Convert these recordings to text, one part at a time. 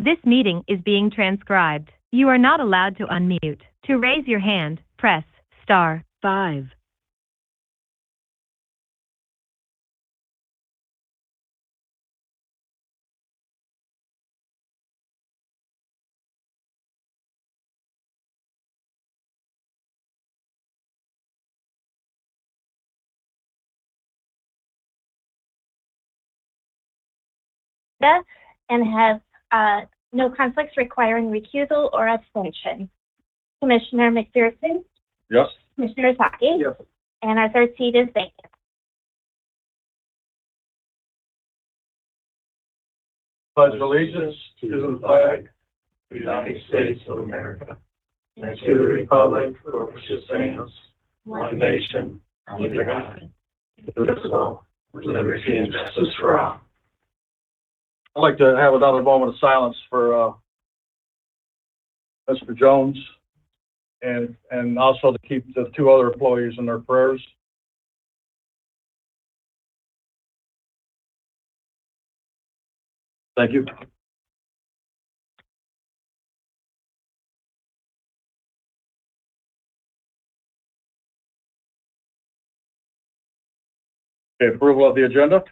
This meeting is being transcribed. You are not allowed to unmute. To raise your hand, press star 5. And have no conflicts requiring recusal or abstention. Commissioner McPherson? Yes. Commissioner Saki? Yes. And our third seat is vacant. Pledge allegiance to the flag of the United States of America and to the republic for which it stands, one nation, under God, indivisible, with liberty and justice for all. I'd like to have another moment of silence for Mr. Jones and also to keep the 2 other employees in their prayers. Thank you. Okay, approval of the agenda.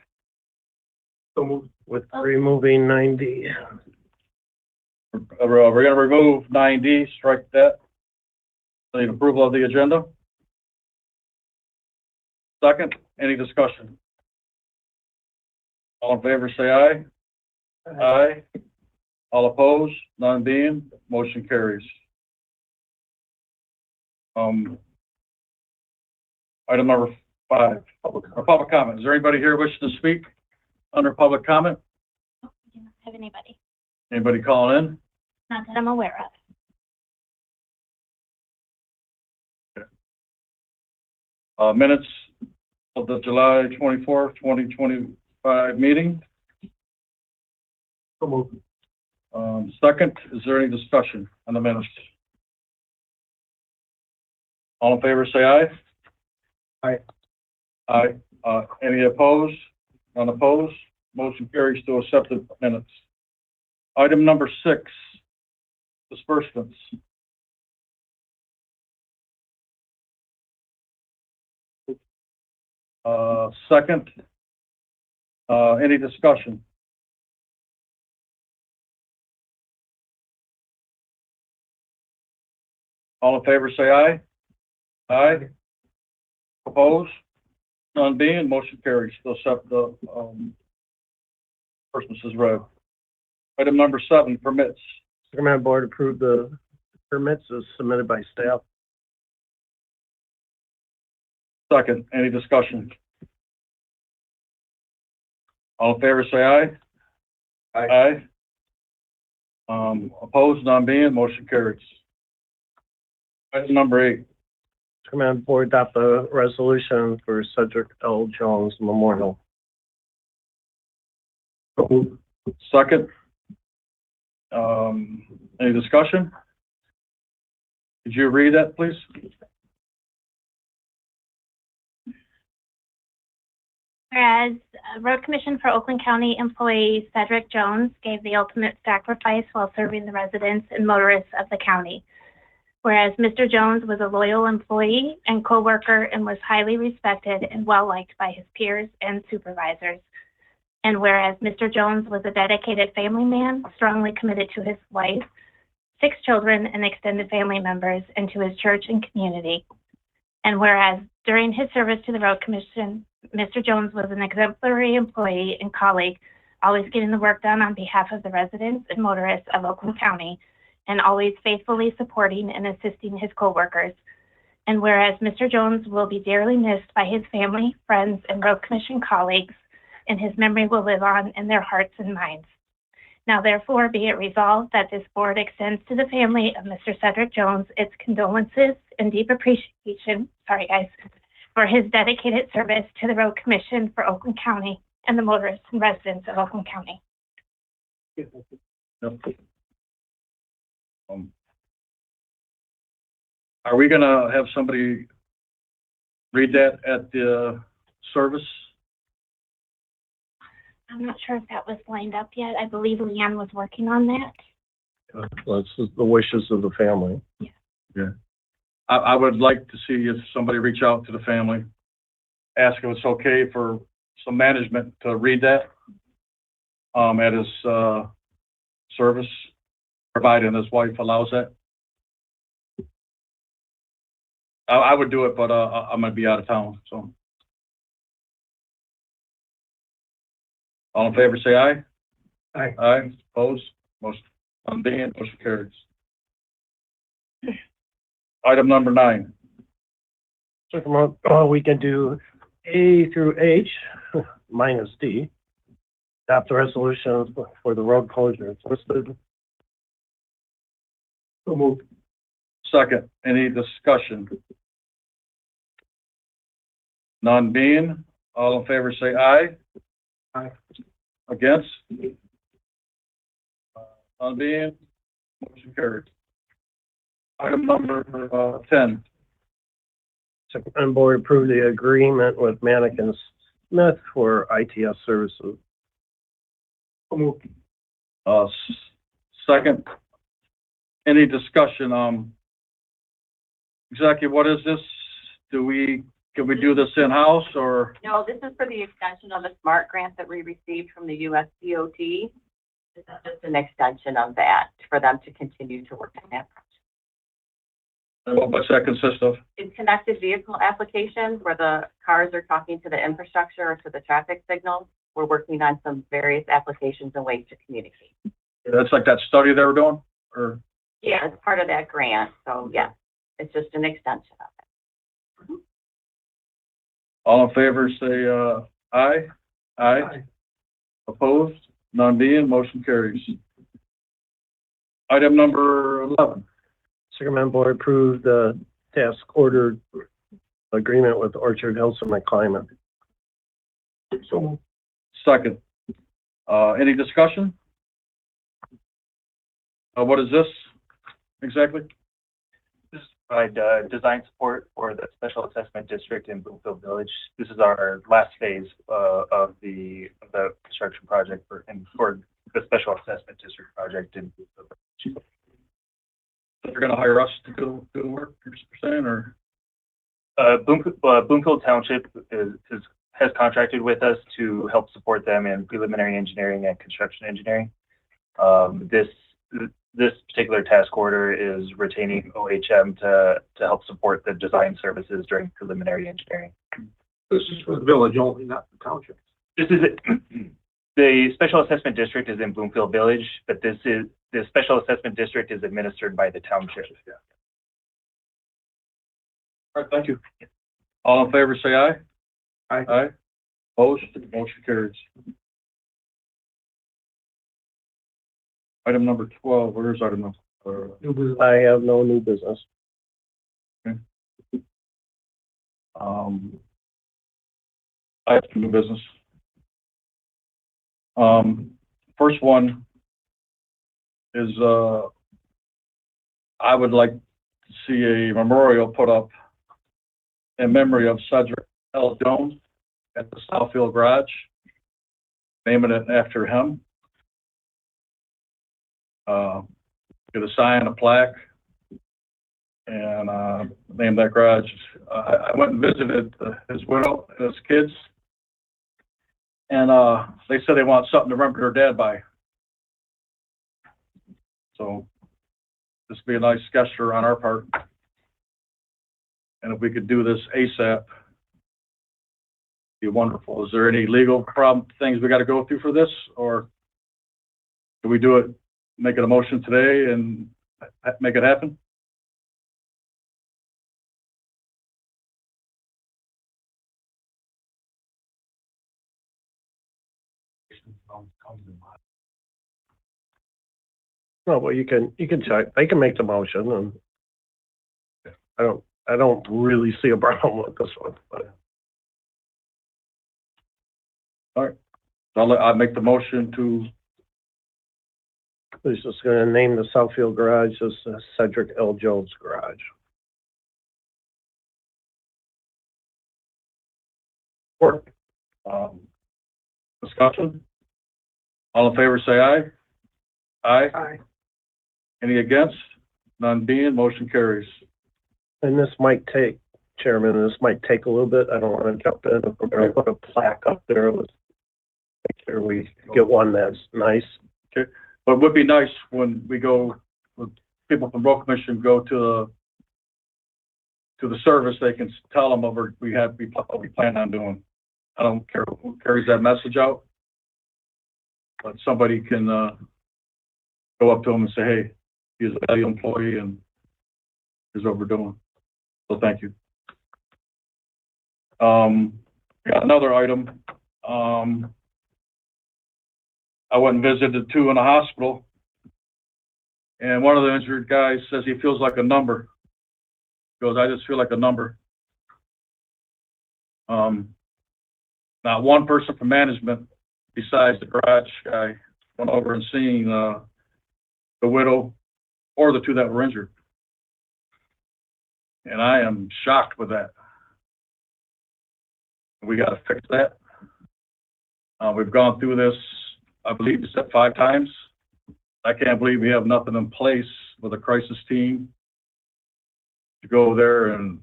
So moved. With removing 9D. We're going to remove 9D, strike that. Need approval of the agenda. Second, any discussion? All in favor, say aye. Aye. All opposed, none being, motion carries. Item number 5, public comment. Is there anybody here wishing to speak under public comment? I don't have anybody. Anybody calling in? Not that I'm aware of. Minutes of the July 24th, 2025 meeting. So moved. Second, is there any discussion on the minutes? All in favor, say aye. Aye. Aye. Any opposed? None opposed? Motion carries to accept the minutes. Item number 6, disbursements. Second, any discussion? All in favor, say aye. Aye. Opposed? None being, motion carries to accept the disbursements as read. Item number 7, permits. Recommend board approve the permits as submitted by staff. Second, any discussion? All in favor, say aye. Aye. Opposed, none being, motion carries. Item number 8. Recommend board adopt the resolution for Cedric L. Jones Memorial. Second. Any discussion? Could you read that, please? Whereas Road Commission for Oakland County employee Cedric Jones gave the ultimate sacrifice while serving the residents and motorists of the county. Whereas Mr. Jones was a loyal employee and co-worker and was highly respected and well-liked by his peers and supervisors. And whereas Mr. Jones was a dedicated family man, strongly committed to his wife, 6 children and extended family members, and to his church and community. And whereas during his service to the Road Commission, Mr. Jones was an exemplary employee and colleague, always getting the work done on behalf of the residents and motorists of Oakland County, and always faithfully supporting and assisting his co-workers. And whereas Mr. Jones will be dearly missed by his family, friends, and Road Commission colleagues, and his memory will live on in their hearts and minds. Now therefore be it resolved that this board extends to the family of Mr. Cedric Jones its condolences and deep appreciation, for his dedicated service to the Road Commission for Oakland County and the motorists and residents of Oakland County. Are we gonna have somebody read that at the service? I'm not sure if that was lined up yet. I believe Leanne was working on that. That's the wishes of the family. I would like to see if somebody reach out to the family, ask if it's okay for some management to read that, at his, service, providing his wife allows that. I would do it, but, I'm gonna be out of town, so. All in favor, say aye. Aye. Aye, opposed, motion carries. Item number 9. We can do A through H, minus D. Adopt the resolutions for the road closures listed. So moved. Second, any discussion? None being, all in favor say aye. Aye. Against? None being, motion carried. Item number 10. Second board approve the agreement with Mannequin Smith for ITS services. So moved. Second, any discussion? Exactly what is this? Can we do this in-house or? No, this is for the extension of the SMART grant that we received from the US DOT. This is just an extension of that for them to continue to work on that project. And what's that consist of? It's connected vehicle applications where the cars are talking to the infrastructure or to the traffic signals. We're working on some various applications and ways to communicate. That's like that study they were doing, or? Yeah, it's part of that grant. So yeah, it's just an extension of it. All in favor, say, aye. Aye. Opposed? None being, motion carries. Item number 11. Second board approve the task order agreement with Orchard Hills and Climate. So Second. Any discussion? What is this exactly? This is provide design support for the Special Assessment District in Bloomfield Village. This is our last phase of the construction project for the Special Assessment District project in Bloomfield Village. They're going to hire us to do the work, you're saying, or? Bloomfield Township has contracted with us to help support them in preliminary engineering and construction engineering. This particular task order is retaining OHM to help support the design services during preliminary engineering. This is for the village only, not the township. This is the Special Assessment District is in Bloomfield Village, but the Special Assessment District is administered by the township. All right, thank you. All in favor, say aye. Aye. Aye. Opposed, motion carries. Item number 12, where is item number? I have no new business. I have some new business. First one is, I would like to see a memorial put up in memory of Cedric L. Jones at the Southfield Garage, naming it after him. Get a sign, a plaque, and name that garage. I went and visited his widow and his kids, and they said they want something to remember their dad by. So this would be a nice gesture on our part. And if we could do this ASAP, it'd be wonderful. Is there any legal things we got to go through for this, or do we do it, make it a motion today and make it happen? No, well, you can check. They can make the motion, and I don't really see a problem with this one. But. All right, I'll make the motion to. He's just going to name the Southfield Garage as Cedric L. Jones Garage. Work. Discussion. All in favor, say aye. Aye. Aye. Any against? None being, motion carries. And this might take, Chairman, this might take a little bit. I don't want to jump in. If we're going to put a plaque up there, let's make sure we get one that's nice. But it would be nice when we go, when people from Road Commission go to the service, they can tell them what we plan on doing. I don't care who carries that message out, but somebody can, go up to them and say, hey, he's a valued employee and here's what we're doing. So thank you. Got another item. I went and visited two in the hospital, and one of the injured guys says he feels like a number. He goes, I just feel like a number. Not one person from management, besides the garage guy, went over and seen the widow or the two that were injured. And I am shocked with that. We got to fix that. We've gone through this, I believe you said 5 times. I can't believe we have nothing in place with a crisis team to go there and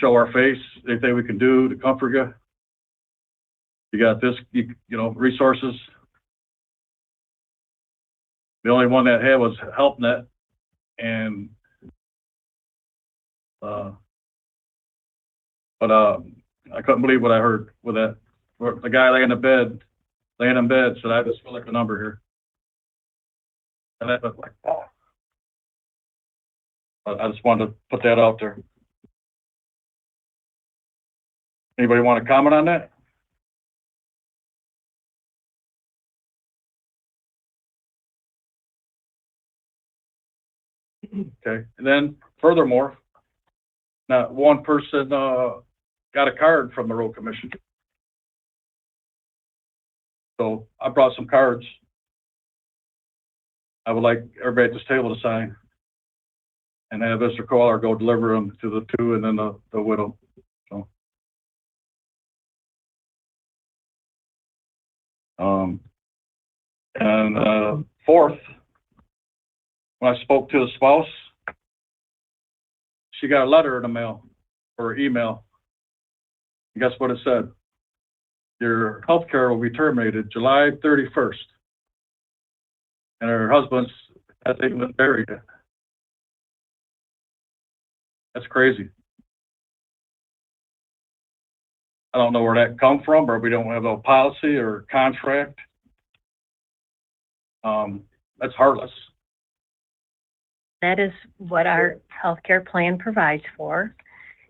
show our face, anything we can do to comfort you. You got this, you know, resources. The only one that had was HelpNet, and I couldn't believe what I heard with that. The guy laying in bed said, I just feel like a number here. And that was like, oh. I just wanted to put that out there. Anybody want to comment on that? Okay, and then furthermore, not one person got a card from the Road Commission. So I brought some cards. I would like everybody at this table to sign, and have Mr. Kohler go deliver them to the two and then the widow. So, fourth, when I spoke to the spouse, she got a letter in the mail or email. And guess what it said? Your health care will be terminated July 31st. And her husband's hasn't even been buried yet. That's crazy. I don't know where that come from, or we don't have a policy or contract. That's heartless. That is what our healthcare plan provides for.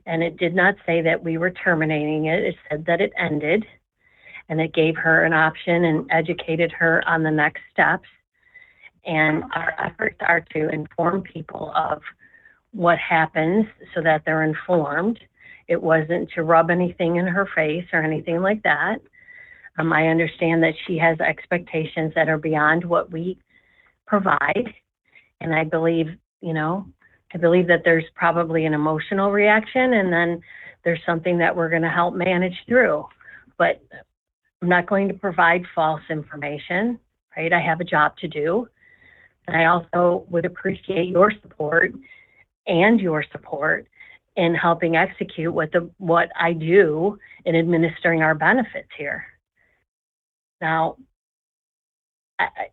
And it did not say that we were terminating it. It said that it ended, and it gave her an option and educated her on the next steps. And our efforts are to inform people of what happens so that they're informed. It wasn't to rub anything in her face or anything like that. I understand that she has expectations that are beyond what we provide. And I believe, that there's probably an emotional reaction, and then there's something that we're going to help manage through. But I'm not going to provide false information, right? I have a job to do. And I also would appreciate your support in helping execute what I do in administering our benefits here. Now,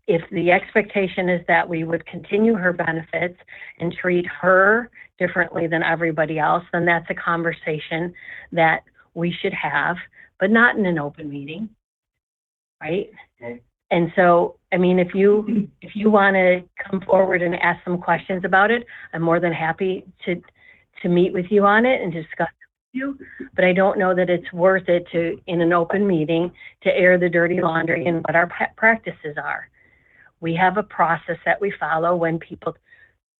if the expectation is that we would continue her benefits and treat her differently than everybody else, then that's a conversation that we should have, but not in an open meeting, right? Okay. And so, if you want to come forward and ask some questions about it, I'm more than happy to meet with you on it and discuss it with you. But I don't know that it's worth it to, in an open meeting, to air the dirty laundry and what our practices are. We have a process that we follow when people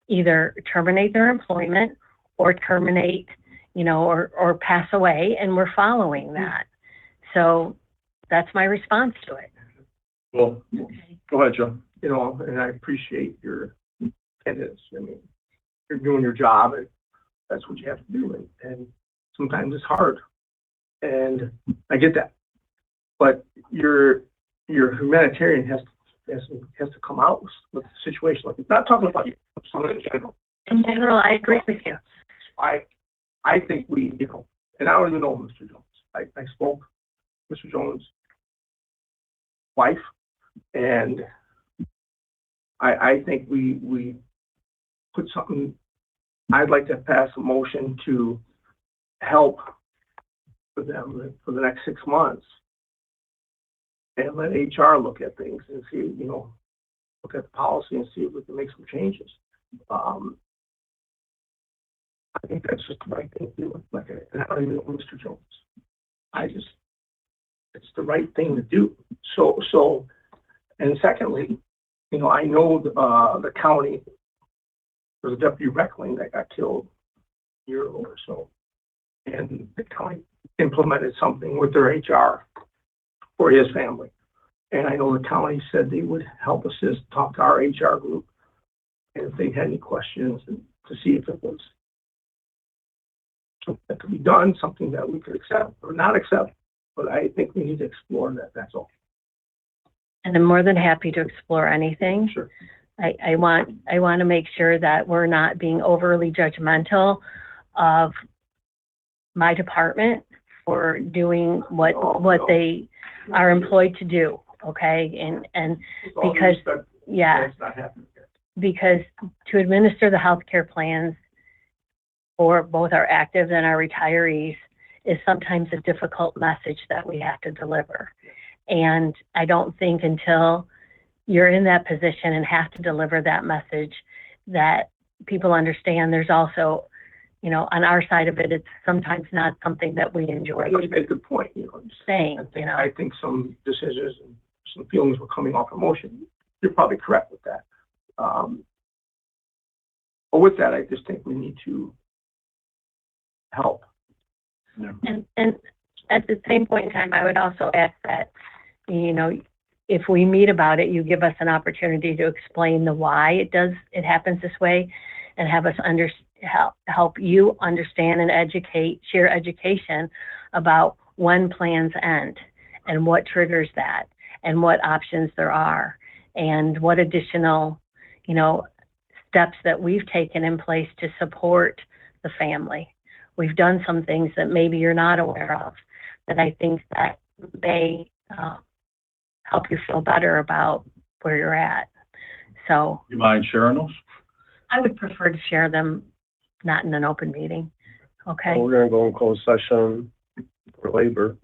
either terminate their employment or terminate, or pass away, and we're following that. So that's my response to it. Well, go ahead, Joe. And I appreciate your attendance. You're doing your job, and that's what you have to do. And sometimes it's hard, and I get that. But your humanitarian has has to come out with a situation like this. Not talking about you, someone in general. In general, I agree with you. I think we, and I don't even know Mr. Jones. I spoke to Mr. Jones' wife, and I think we put something, I'd like to pass a motion to help for them for the next 6 months and let HR look at things and see, look at the policy and see if we can make some changes. I think that's just the right thing to do. And I don't even know Mr. Jones. It's the right thing to do. So, and secondly, I know the county, there's a deputy Reckling that got killed a year ago or so. And the county implemented something with their HR for his family. And I know the county said they would help assist, talk to our HR group, and if they had any questions, and to see if it was something that could be done, something that we could accept or not accept. But I think we need to explore that, that's all. And I'm more than happy to explore anything. Sure. I want to make sure that we're not being overly judgmental of my department for doing what they are employed to do, okay? And because, yeah, That's not happening yet. because to administer the healthcare plans for both our active and our retirees is sometimes a difficult message that we have to deliver. And I don't think until you're in that position and have to deliver that message that people understand there's also, on our side of it, it's sometimes not something that we enjoy You made a good point, saying, I think some decisions and some feelings were coming off emotion. You're probably correct with that. But with that, I just think we need to help. Yeah. And at the same point in time, I would also ask that, if we meet about it, you give us an opportunity to explain the why it happens this way, and have us help you understand and share education about when plans end and what triggers that and what options there are and what additional, steps that we've taken in place to support the family. We've done some things that maybe you're not aware of that I think that may help you feel better about where you're at. So You mind sharing those? I would prefer to share them not in an open meeting. Okay. We're gonna go in closed session for labor.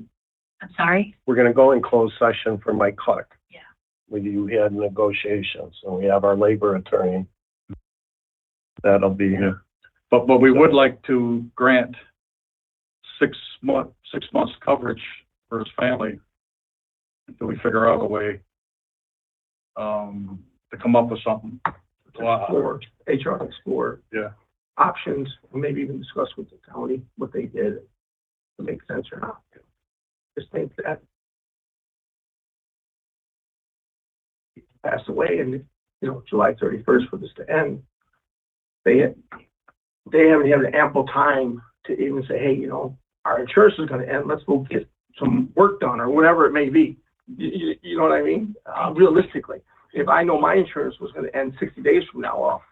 I'm sorry? We're gonna go in closed session for Mike Clark. Yeah. You had negotiations, and we have our labor attorney. That'll be here. But we would like to grant 6 months coverage for his family until we figure out a way to come up with something. Explore, HR explore. Yeah. Options, and maybe even discuss with the county what they did, to make sense or not. Just think that he passed away and, July 31st for this to end. They haven't had ample time to even say, hey, our insurance is going to end. Let's go get some work done or whatever it may be. You know what I mean? Realistically, if I know my insurance was going to end 60 days from now, well,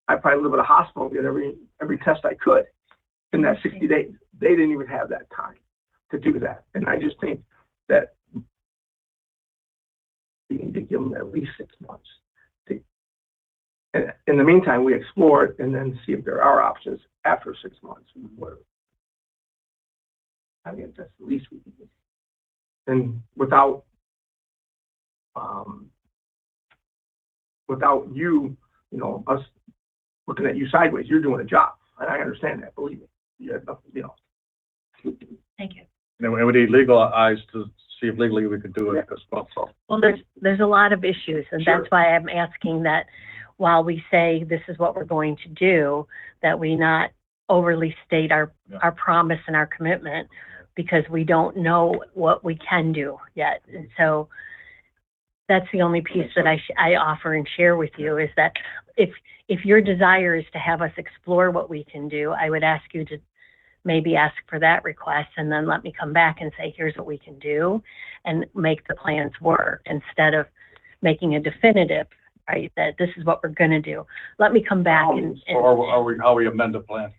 I'd probably live at a hospital and get every test I could in that 60 days. They didn't even have that time to do that. And I just think that we need to give them at least 6 months. And in the meantime, we explore it and then see if there are options after 6 months. Whatever. I think that's the least we can do. And without you, us looking at you sideways, you're doing a job. And I understand that, believe me. You have nothing, Thank you. And we need legal eyes to see if legally we could do it as well. So. Well, there's a lot of issues, and Sure. that's why I'm asking that while we say this is what we're going to do, that we not overly state our promise and our commitment, because we don't know what we can do yet. And so that's the only piece that I offer and share with you, is that if your desire is to have us explore what we can do, I would ask you to maybe ask for that request and then let me come back and say, here's what we can do and make the plans work, instead of making a definitive, right, that this is what we're gonna do. Let me come back and Or how we amend the plan?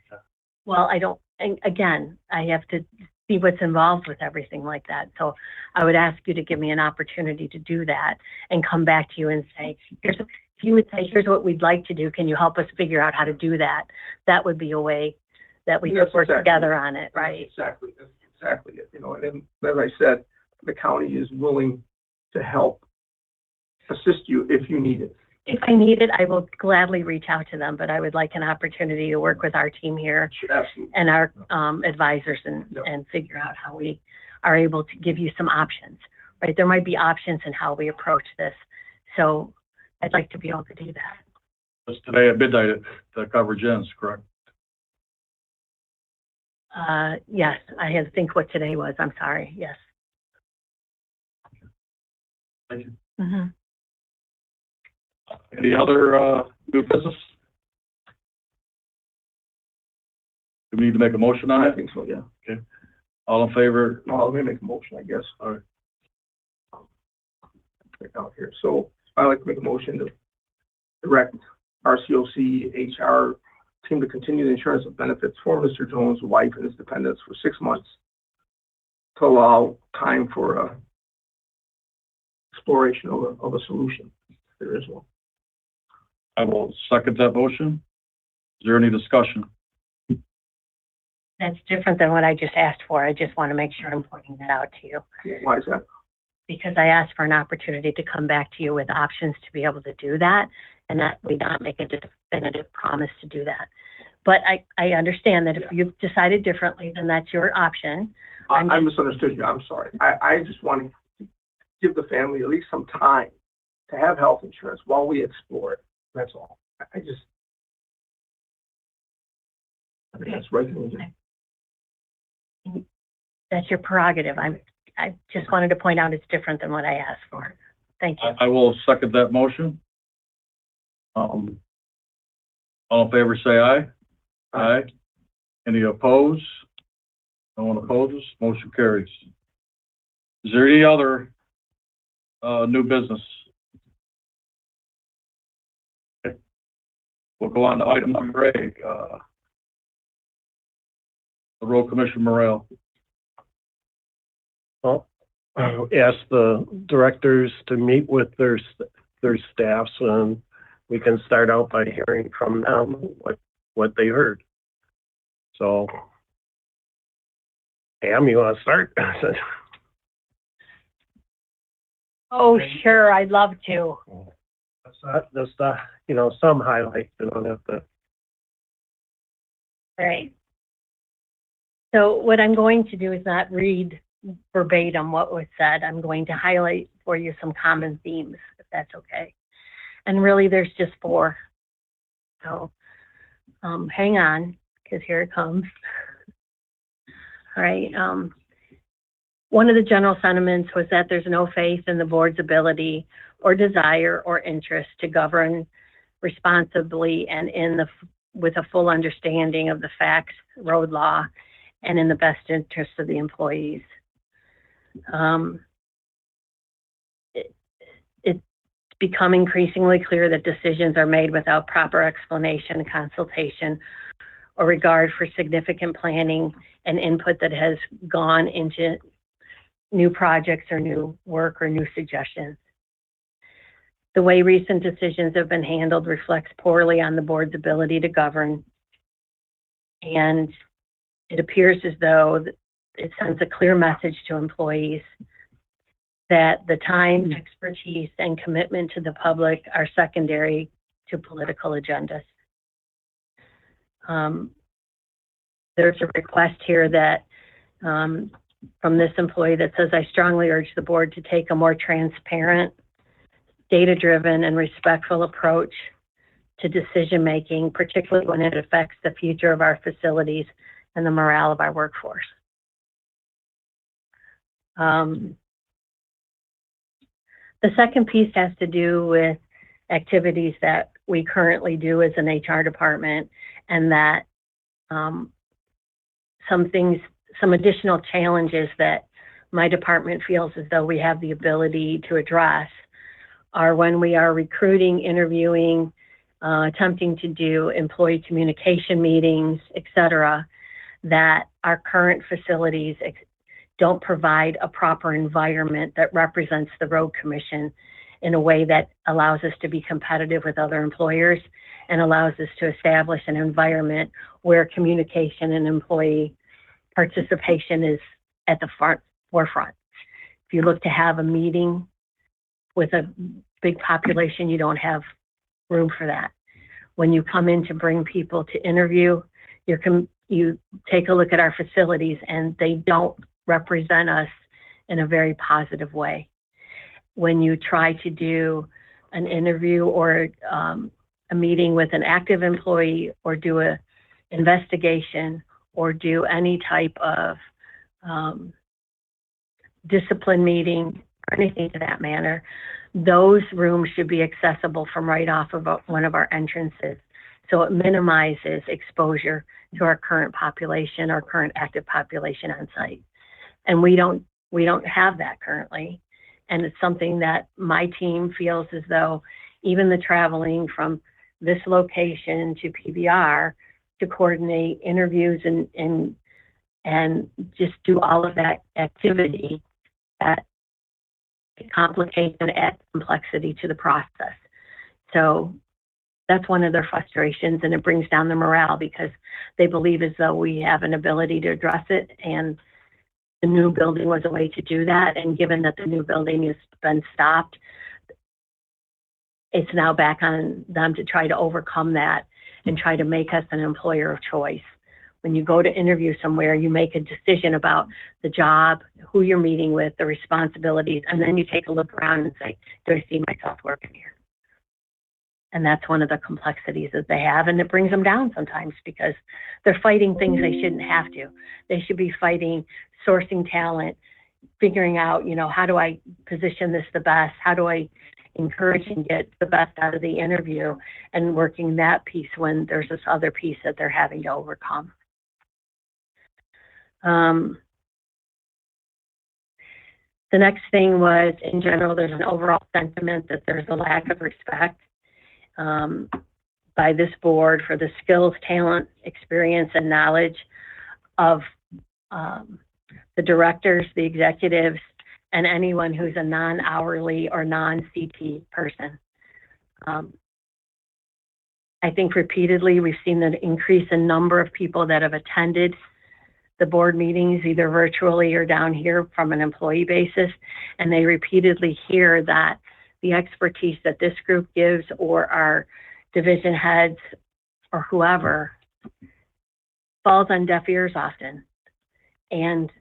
well, I don't, and again, I have to see what's involved with everything like that. So I would ask you to give me an opportunity to do that and come back to you and say, if you would say, here's what we'd like to do, can you help us figure out how to do that? That would be a way that we could work together on it, right? That's exactly it, you know, and as I said, the county is willing to help assist you if you need it. If I need it, I will gladly reach out to them, but I would like an opportunity to work with our team here Absolutely. and our advisors and figure out how we are able to give you some options, right? There might be options in how we approach this. So I'd like to be able to do that. It's today at midnight, the coverage ends, correct? Yes, I had to think what today was. I'm sorry. Yes. Thank you. Mm-hmm. Any other, new business? Do we need to make a motion on I it? think so, yeah. All in favor? Well, let me make a motion, I guess. All right. Right out here. So I'd like to make a motion to direct RCOC HR team to continue the insurance of benefits for Mr. Jones' wife and his dependents for 6 months to allow time for exploration of a solution. There is one. I will second that motion. Is there any discussion? That's different than what I just asked for. I just want to make sure I'm pointing that out to you. Why is that? Because I asked for an opportunity to come back to you with options to be able to do that, and that we not make a definitive promise to do that. But I understand that if you've decided differently, then that's your option. I misunderstood you. I'm sorry. I just want to give the family at least some time to have health insurance while we explore it. That's all. I think that's right. That's your prerogative. I just wanted to point out it's different than what I asked for. Thank you. I will second that motion. All in favor, say aye. Aye. Any opposed? No one opposes, motion carries. Is there any other, new business? Okay. We'll go on to item number 8, the Road Commission Morale. Well, ask the directors to meet with their staffs, and we can start out by hearing from them what they heard. So, Pam, you want to start? Oh, sure. I'd love to. Just some highlights. You don't have to. Right. So what I'm going to do is not read verbatim what was said. I'm going to highlight for you some common themes, if that's okay. And really, there's just 4. So hang on, because here it comes. All right. One of the general sentiments was that there's no faith in the board's ability or desire or interest to govern responsibly and with a full understanding of the facts, road law, and in the best interest of the employees. It's become increasingly clear that decisions are made without proper explanation, consultation, or regard for significant planning and input that has gone into new projects or new work or new suggestions. The way recent decisions have been handled reflects poorly on the board's ability to govern, and it appears as though it sends a clear message to employees that the time, expertise, and commitment to the public are secondary to political agendas. There's a request here that from this employee that says, I strongly urge the board to take a more transparent, data-driven, and respectful approach to decision-making, particularly when it affects the future of our facilities and the morale of our workforce. The second piece has to do with activities that we currently do as an HR department, and that some additional challenges that my department feels as though we have the ability to address are when we are recruiting, interviewing, attempting to do employee communication meetings, et cetera, that our current facilities don't provide a proper environment that represents the road commission in a way that allows us to be competitive with other employers and allows us to establish an environment where communication and employee participation is at the forefront. If you look to have a meeting with a big population, you don't have room for that. When you come in to bring people to interview, you take a look at our facilities and they don't represent us in a very positive way. When you try to do an interview or a meeting with an active employee or do a investigation or do any type of discipline meeting or anything to that manner, those rooms should be accessible from right off of one of our entrances. So it minimizes exposure to our current population, our current active population on site. And we don't have that currently. And it's something that my team feels as though even the traveling from this location to PBR to coordinate interviews and just do all of that activity, that complicates and adds complexity to the process. So that's one of their frustrations, and it brings down the morale because they believe as though we have an ability to address it, and the new building was a way to do that. And given that the new building has been stopped, it's now back on them to try to overcome that and try to make us an employer of choice. When you go to interview somewhere, you make a decision about the job, who you're meeting with, the responsibilities, and then you take a look around and say, do I see myself working here? And that's one of the complexities that they have, and it brings them down sometimes because they're fighting things they shouldn't have to. They should be fighting sourcing talent, figuring out, how do I position this the best? How do I encourage and get the best out of the interview, and working that piece when there's this other piece that they're having to overcome. The next thing was, in general, there's an overall sentiment that there's a lack of respect by this board for the skills, talent, experience, and knowledge of the directors, the executives, and anyone who's a non-hourly or non-CT person. I think repeatedly we've seen an increase in number of people that have attended the board meetings, either virtually or down here from an employee basis, and they repeatedly hear that the expertise that this group gives or our division heads or whoever falls on deaf ears often. And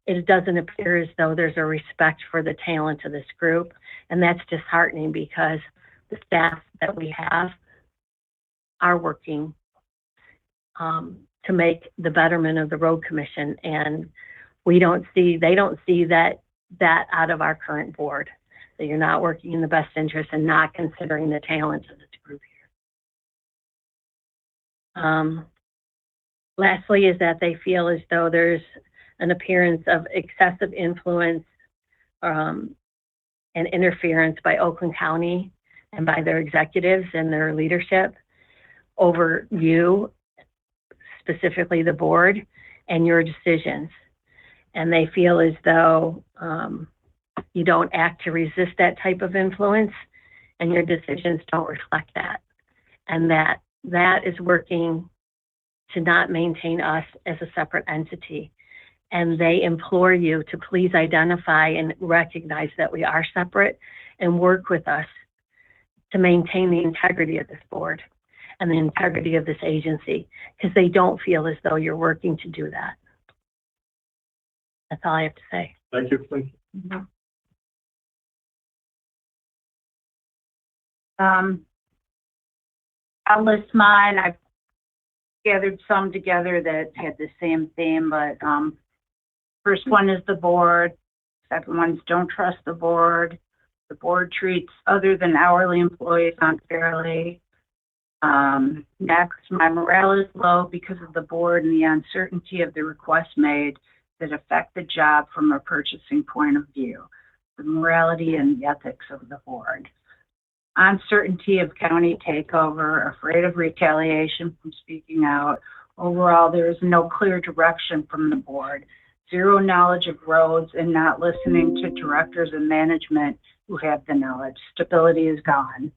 it doesn't appear as though there's a respect for the talent of this group. And that's disheartening because the staff that we have are working to make the betterment of the road commission. And they don't see that out of our current board, that you're not working in the best interest and not considering the talents of this group here. Lastly is that they feel as though there's an appearance of excessive influence and interference by Oakland County and by their executives and their leadership over you, specifically the board, and your decisions. And they feel as though you don't act to resist that type of influence, and your decisions don't reflect that. And that is working to not maintain us as a separate entity. And they implore you to please identify and recognize that we are separate and work with us to maintain the integrity of this board and the integrity of this agency, because they don't feel as though you're working to do that. That's all I have to say. Thank you. Thank you. Mm-hmm. I'll list mine. I've gathered some together that had the same theme, but first one is the board. Second one's don't trust the board. The board treats other than hourly employees unfairly. Next, my morale is low because of the board and the uncertainty of the requests made that affect the job from a purchasing point of view, the morality and the ethics of the board. uncertainty of county takeover, afraid of retaliation from speaking out. Overall, there is no clear direction from the board, zero knowledge of roads, and not listening to directors and management who have the knowledge. Stability is gone.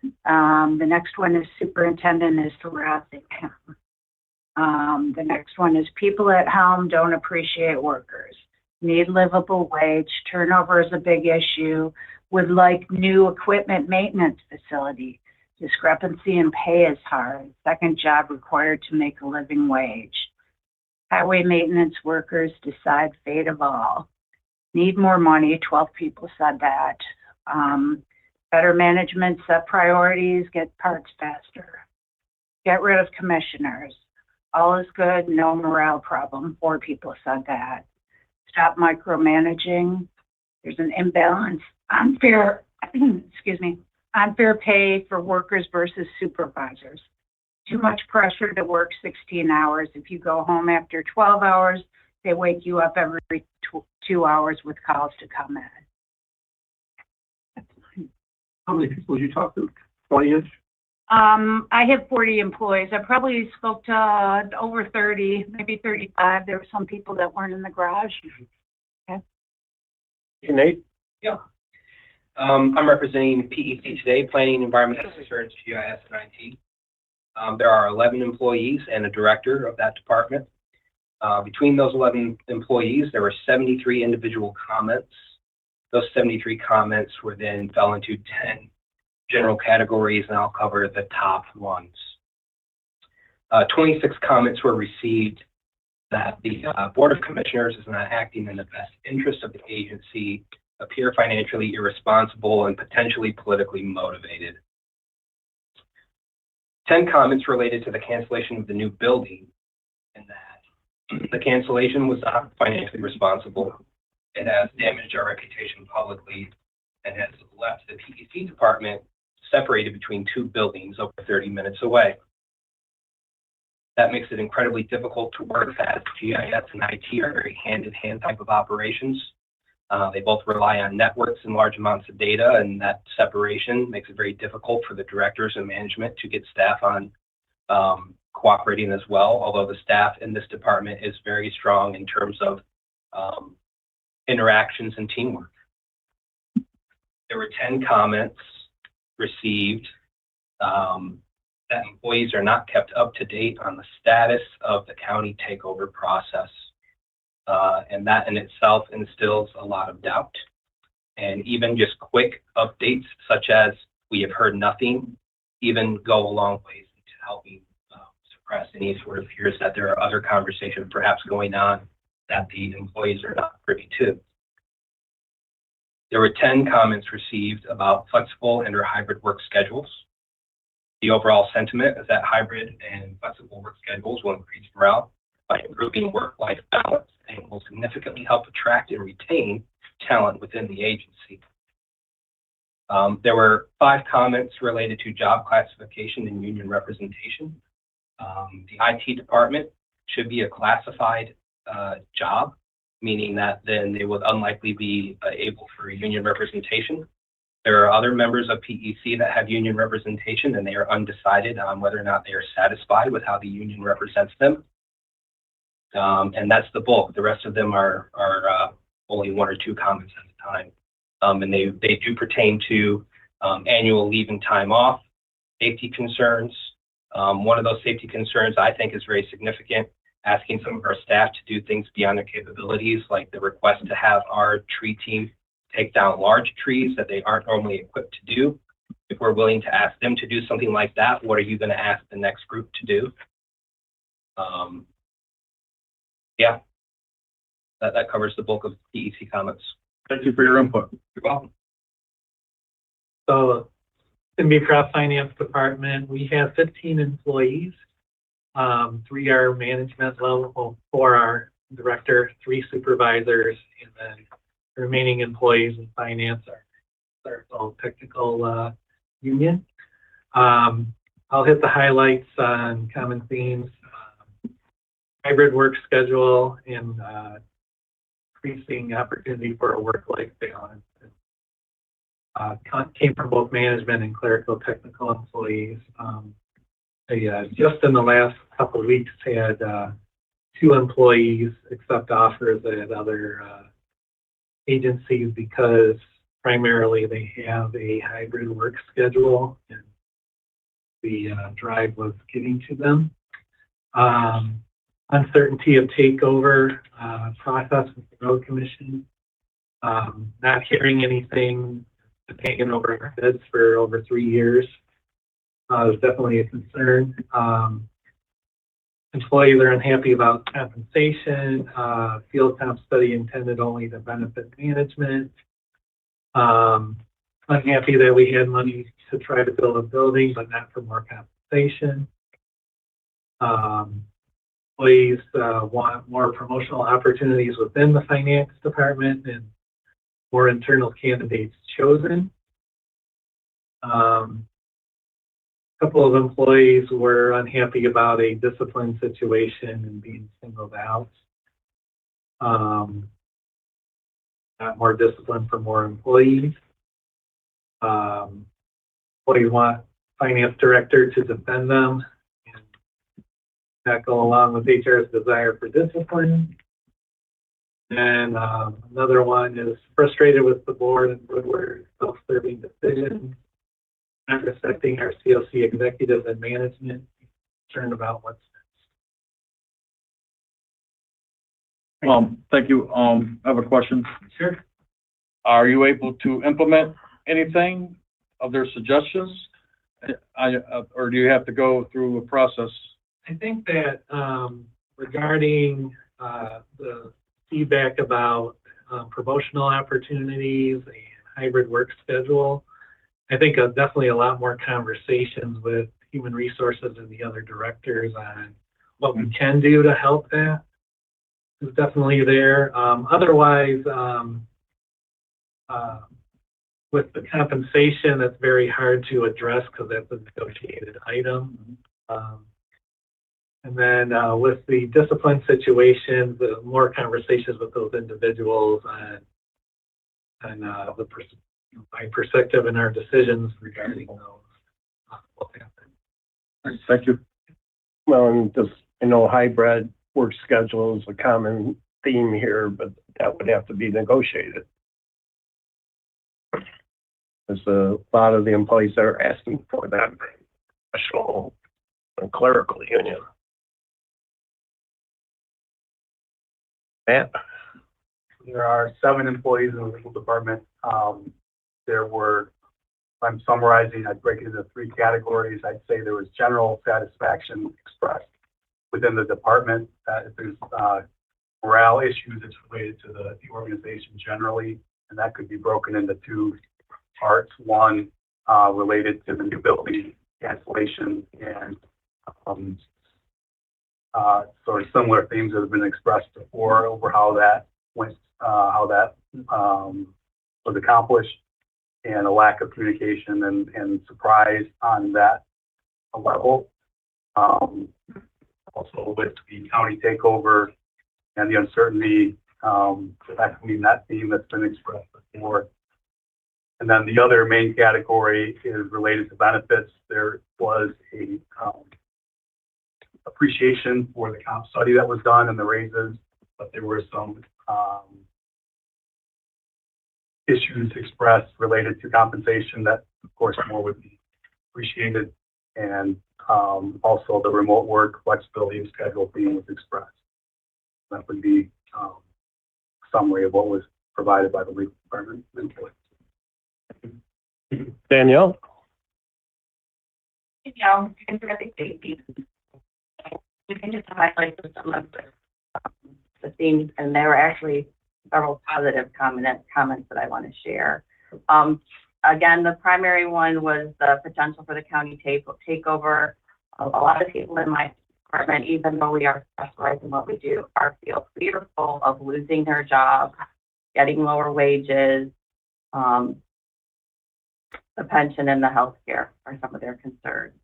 The next one is superintendent is harassing him. The next one is people at home don't appreciate workers, need livable wage, turnover is a big issue, would like new equipment maintenance facility, discrepancy in pay is hard, second job required to make a living wage. Highway maintenance workers decide fate of all. Need more money, 12 people said that. Better management, set priorities, get parts faster. Get rid of commissioners. All is good, no morale problem, 4 people said that. Stop micromanaging. There's an imbalance, unfair, excuse me, unfair pay for workers versus supervisors. Too much pressure to work 16 hours. If you go home after 12 hours, they wake you up every 2 hours with calls to come in. How many people did you talk to? 20-ish? I have 40 employees. I probably spoke to over 30, maybe 35. There were some people that weren't in the garage. Hey, Nate? Yeah. I'm representing PEC today, Planning, Environmental Assurance, GIS, and IT. There are 11 employees and a director of that department. Between those 11 employees, there were 73 individual comments. Those 73 comments were then fell into 10 general categories, and I'll cover the top ones. 26 comments were received that the Board of Commissioners is not acting in the best interest of the agency, appear financially irresponsible, and potentially politically motivated. 10 comments related to the cancellation of the new building, and that the cancellation was not financially responsible. It has damaged our reputation publicly and has left the PEC department separated between 2 buildings over 30 minutes away. That makes it incredibly difficult to work as GIS and IT are very hand-in-hand type of operations. They both rely on networks and large amounts of data, and that separation makes it very difficult for the directors and management to get staff on cooperating as well, although the staff in this department is very strong in terms of interactions and teamwork. There were 10 comments received that employees are not kept up to date on the status of the county takeover process. And that in itself instills a lot of doubt. And even just quick updates such as we have heard nothing even go a long ways into helping suppress any sort of fears that there are other conversations perhaps going on that the employees are not privy to. There were 10 comments received about flexible and or hybrid work schedules. The overall sentiment is that hybrid and flexible work schedules will increase morale by improving work-life balance and will significantly help attract and retain talent within the agency. There were 5 comments related to job classification and union representation. The IT department should be a classified job, meaning that then they would unlikely be able for union representation. There are other members of PEC that have union representation, and they are undecided on whether or not they are satisfied with how the union represents them. And that's the bulk. The rest of them are only 1 or 2 comments at a time. And they do pertain to annual leave and time off, safety concerns. One of those safety concerns I think is very significant, asking some of our staff to do things beyond their capabilities, like the request to have our tree team take down large trees that they aren't normally equipped to do. If we're willing to ask them to do something like that, what are you going to ask the next group to do? Yeah, that covers the bulk of PEC comments. Thank you for your input. You're welcome. So in the Crop Finance Department, we have 15 employees. 3 are management level, 4 are director, 3 supervisors, and then the remaining employees in finance are all technical union. I'll hit the highlights on common themes. Hybrid work schedule and increasing opportunity for a work-life balance. came from both management and clerical technical employees. Just in the last couple of weeks had 2 employees accept offers at other agencies because primarily they have a hybrid work schedule and the drive was getting to them. Uncertainty of takeover process with the road commission, not hearing anything, hanging over our heads for over 3 years is definitely a concern. Employees are unhappy about compensation. Field comp study intended only to benefit management. Unhappy that we had money to try to build a building, but not for more compensation. Employees want more promotional opportunities within the finance department and more internal candidates chosen. A couple of employees were unhappy about a discipline situation and being singled out. Not more discipline for more employees. Employees want finance director to defend them and that go along with HR's desire for discipline. And another one is frustrated with the board and Woodward self-serving decisions, not respecting RCOC executives and management, concerned about what's next. Thank you. I have a question. Sure. Are you able to implement anything of their suggestions? Or do you have to go through a process? I think that regarding the feedback about promotional opportunities and hybrid work schedule, I think definitely a lot more conversations with human resources and the other directors on what we can do to help that is definitely there. Otherwise, with the compensation, that's very hard to address because that's a negotiated item. And then with the discipline situation, the more conversations with those individuals and my perspective and our decisions regarding those will happen. All right, thank you. Well, and just, hybrid work schedule is a common theme here, but that would have to be negotiated. There's a lot of the employees that are asking for that professional and clerical union. Matt? There are 7 employees in the legal department. There were, if I'm summarizing, I'd break it into 3 categories. I'd say there was general satisfaction expressed within the department. If there's morale issues, it's related to the organization generally, and that could be broken into 2 parts. One related to the new building cancellation and sort of similar themes that have been expressed before over how that went, how that was accomplished, and a lack of communication and surprise on that level. Also with the county takeover and the uncertainty, that theme that's been expressed before. And then the other main category is related to benefits. There was a appreciation for the comp study that was done and the raises, but there were some issues expressed related to compensation that, of course, more would be appreciated. And also the remote work flexibility and schedule theme was expressed. That would be a summary of what was provided by the legal department. Danielle? Yeah, we can just highlight some of the themes, and there were actually several positive comments that I want to share. Again, the primary one was the potential for the county takeover. A lot of people in my department, even though we are specialized in what we do, feel fearful of losing their job, getting lower wages. The pension and the health care are some of their concerns.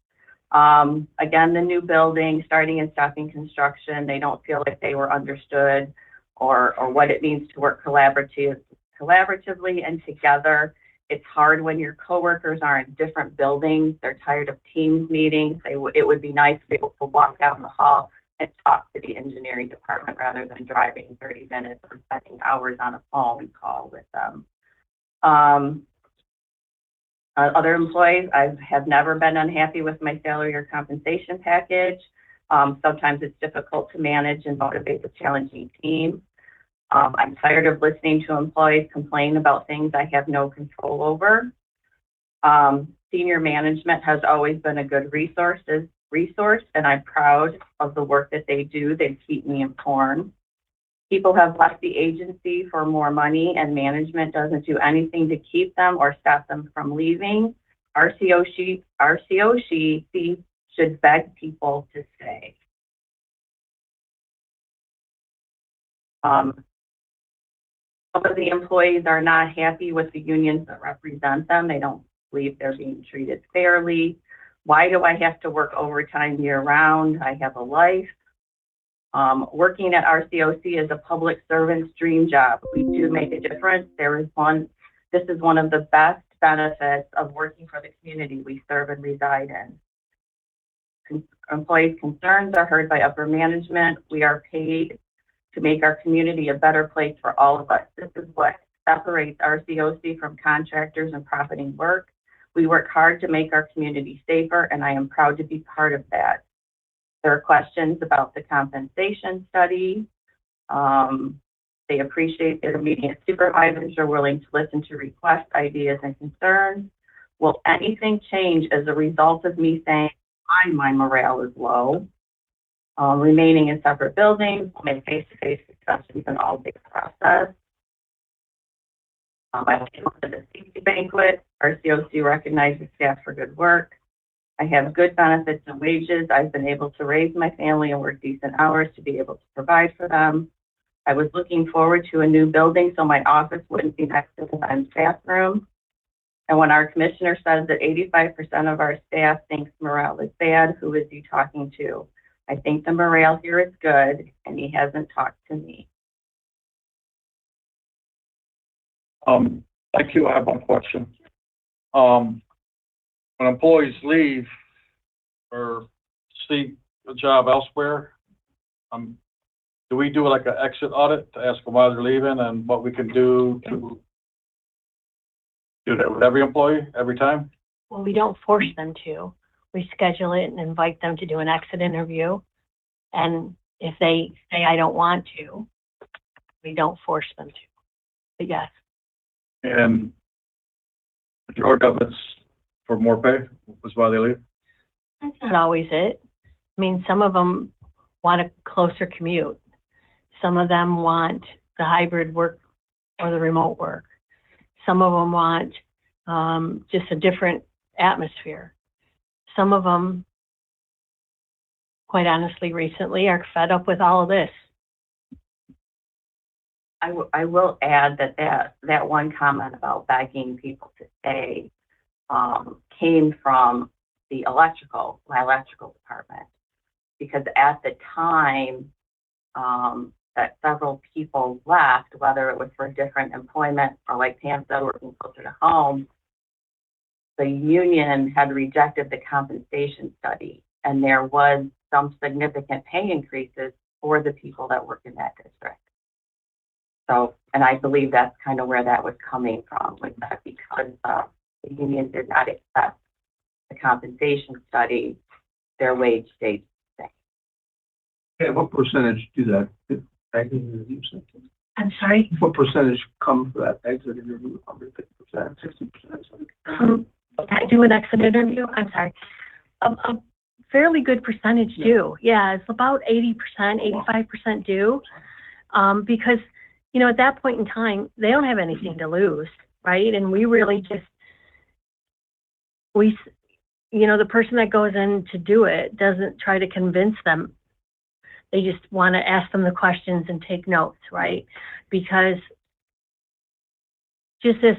Again, the new building, starting and stopping construction, they don't feel like they were understood or what it means to work collaboratively and together It's hard when your coworkers are in different buildings. They're tired of Teams meetings. It would be nice to be able to walk down the hall and talk to the engineering department rather than driving 30 minutes or spending hours on a phone call with them. Other employees, I have never been unhappy with my salary or compensation package. Sometimes it's difficult to manage and motivate a challenging team. I'm tired of listening to employees complain about things I have no control over. Senior management has always been a good resource, and I'm proud of the work that they do. They keep me informed. People have left the agency for more money, and management doesn't do anything to keep them or stop them from leaving. RCOC should beg people to stay. Some of the employees are not happy with the unions that represent them. They don't believe they're being treated fairly. Why do I have to work overtime year-round? I have a life. Working at RCOC is a public servant's dream job. We do make a difference. This is one of the best benefits of working for the community we serve and reside in. Employees' concerns are heard by upper management. We are paid to make our community a better place for all of us. This is what separates RCOC from contractors and profiting work. We work hard to make our community safer, and I am proud to be part of that. There are questions about the compensation study. They appreciate that immediate supervisors are willing to listen to requests, ideas, and concerns. Will anything change as a result of me saying my morale is low? Remaining in separate buildings, we'll make face-to-face discussions an all-day process. I came to the safety banquet. RCOC recognizes staff for good work. I have good benefits and wages. I've been able to raise my family and work decent hours to be able to provide for them. I was looking forward to a new building so my office wouldn't be next to the men's bathroom. And when our commissioner says that 85% of our staff thinks morale is bad, who is he talking to? I think the morale here is good, and he hasn't talked to me. Thank you. I have one question. When employees leave or seek a job elsewhere, do we do like an exit audit to ask them why they're leaving and what we can do to do that with every employee every time? Well, we don't force them to. We schedule it and invite them to do an exit interview. And if they say, I don't want to, we don't force them to. But yes. And your governments for more pay was why they leave? That's not always it. I mean, some of them want a closer commute. Some of them want the hybrid work or the remote work. Some of them want just a different atmosphere. Some of them, quite honestly, recently are fed up with all of this. I will add that one comment about begging people to stay came from my electrical department, because at the time that several people left, whether it was for different employment or like Pam said, working closer to home, the union had rejected the compensation study, and there was some significant pay increases for the people that work in that district. So, and I believe that's kind of where that was coming from, with that, because the union did not accept the compensation study, their wage stayed the same. Yeah, what percentage do that exit interview? I'm sorry? What percentage come for that exit interview? 50%, 60%? I do an exit interview. I'm sorry. A fairly good percentage do. Yeah, it's about 80%, 85% do. Because, you know, at that point in time, they don't have anything to lose, right? And we really just, you know, the person that goes in to do it doesn't try to convince them. They just want to ask them the questions and take notes, right? Because just as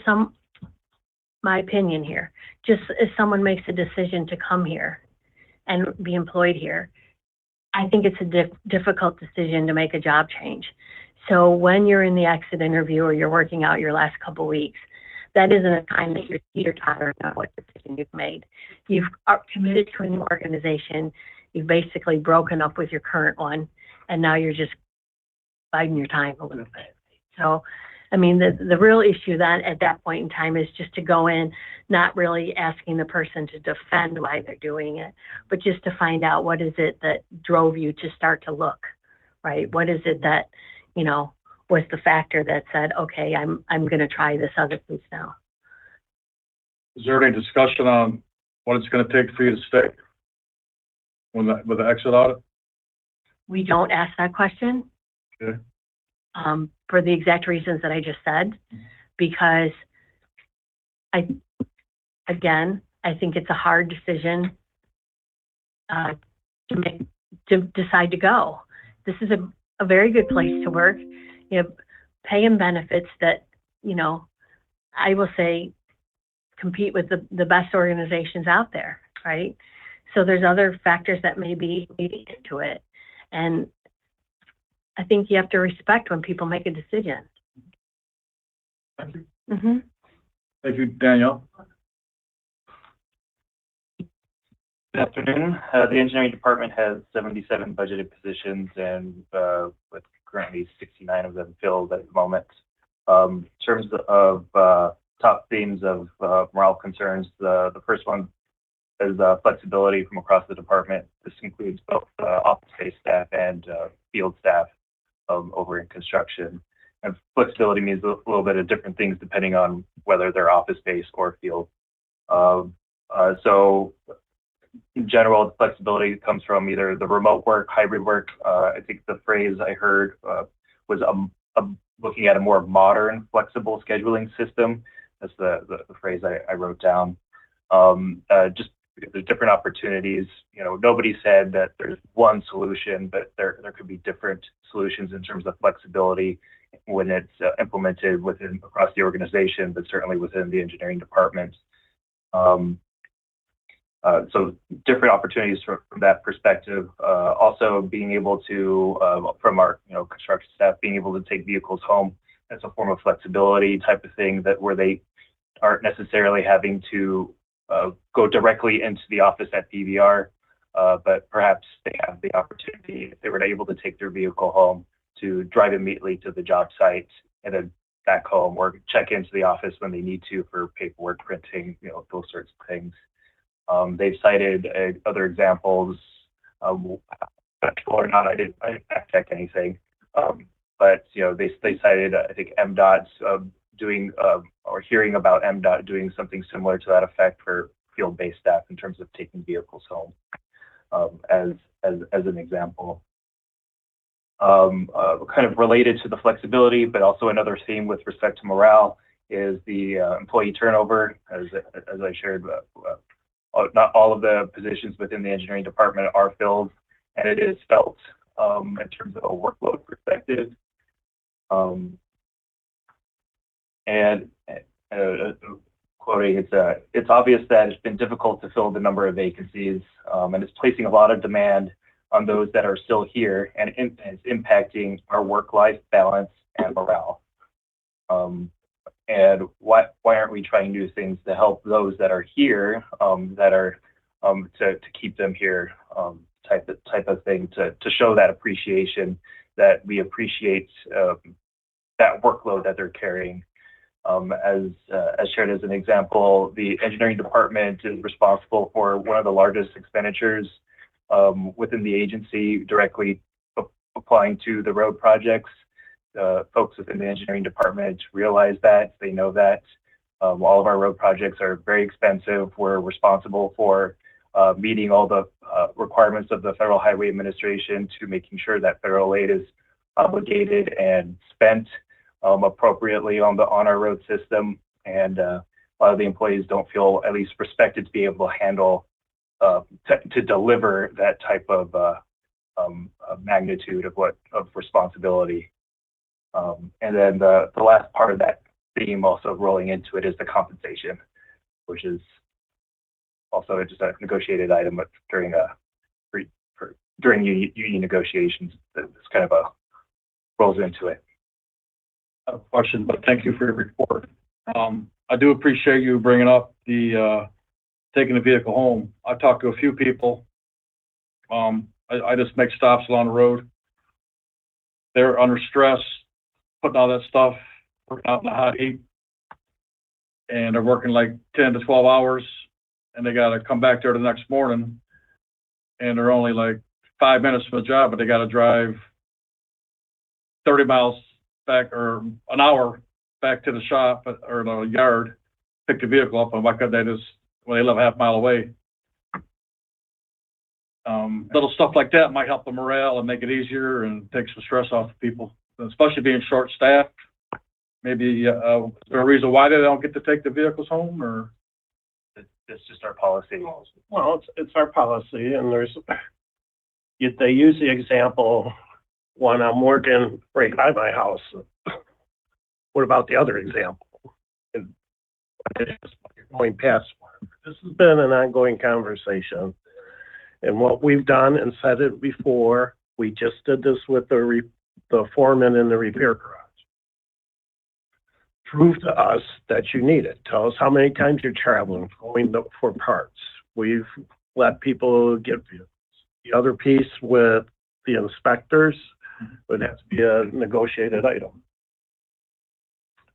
my opinion here, just as someone makes a decision to come here and be employed here, I think it's a difficult decision to make a job change. So when you're in the exit interview or you're working out your last couple weeks, that isn't a time that your teeter-totter on what decision you've made. You've committed to a new organization. You've basically broken up with your current one, and now you're just biding your time a little bit. So, I mean, the real issue then at that point in time is just to go in, not really asking the person to defend why they're doing it, but just to find out what is it that drove you to start to look, right? What is it that, you know, was the factor that said, okay, I'm going to try this other piece now. Is there any discussion on what it's gonna take for you to stay with the exit audit? We don't ask that question. Okay. For the exact reasons that I just said, because I think it's a hard decision to make, to decide to go. This is a very good place to work. You have pay and benefits that, you know, I will say compete with the best organizations out there, right? So there's other factors that may be leading into it. And I think you have to respect when people make a decision. Thank you. Mm-hmm. Thank you, Danielle. Good afternoon. The engineering department has 77 budgeted positions and with currently 69 of them filled at the moment. In terms of top themes of morale concerns, the first one is flexibility from across the department. This includes both office-based staff and field staff over in construction. And flexibility means a little bit of different things depending on whether they're office-based or field. So in general, the flexibility comes from either the remote work, hybrid work. I think the phrase I heard was looking at a more modern, flexible scheduling system. That's the phrase I wrote down. Just because there's different opportunities. You know, nobody said that there's one solution, but there could be different solutions in terms of flexibility when it's implemented across the organization, but certainly within the engineering department. So different opportunities from that perspective. Also being able to, from our construction staff, being able to take vehicles home as a form of flexibility type of thing, that where they aren't necessarily having to go directly into the office at PVR, but perhaps they have the opportunity, if they were able to take their vehicle home, to drive immediately to the job site and then back home, or check into the office when they need to for paperwork, printing, those sorts of things. They've cited other examples, or not, I didn't fact check anything, but they cited, I think, MDOT's doing or hearing about MDOT doing something similar to that effect for field-based staff in terms of taking vehicles home, as an example. Kind of related to the flexibility, but also another theme with respect to morale is the employee turnover. As I shared, not all of the positions within the engineering department are filled, and it is felt in terms of a workload perspective. And quoting, it's obvious that it's been difficult to fill the number of vacancies, and it's placing a lot of demand on those that are still here, and it's impacting our work-life balance and morale. And why aren't we trying new things to help those that are here, that are to keep them here, type of thing, to show that appreciation, that we appreciate that workload that they're carrying. As shared as an example, the engineering department is responsible for one of the largest expenditures within the agency, directly applying to the road projects. Folks within the engineering department realize that, they know that. All of our road projects are very expensive. We're responsible for meeting all the requirements of the Federal Highway Administration, to making sure that federal aid is obligated and spent appropriately on our road system. And a lot of the employees don't feel at least respected to be able to handle to deliver that type of magnitude of responsibility. And then the last part of that theme, also rolling into it, is the compensation, which is also just a negotiated item during union negotiations. This kind of rolls into it. I have a question, but thank you for your report. I do appreciate you bringing up the, taking the vehicle home. I've talked to a few people. I just make stops along the road. They're under stress, putting all that stuff, working out in the hot heat. And they're working like 10 to 12 hours, and they gotta come back there the next morning. And they're only like 5 minutes from the job, but they gotta drive 30 miles back, or an hour back to the shop or the yard, pick the vehicle up, and why couldn't they just, well, they live a half mile away. Little stuff like that might help the morale and make it easier and take some stress off the people, especially being short-staffed. Maybe, is there a reason why they don't get to take the vehicles home, or? It's just our policy. Well, it's our policy, and they use the example when I'm working right by my house. What about the other example? And going past, this has been an ongoing conversation. And what we've done, and said it before, we just did this with the foreman in the repair garage. Prove to us that you need it. Tell us how many times you're traveling, going for parts. We've let people get vehicles. The other piece with the inspectors would have to be a negotiated item.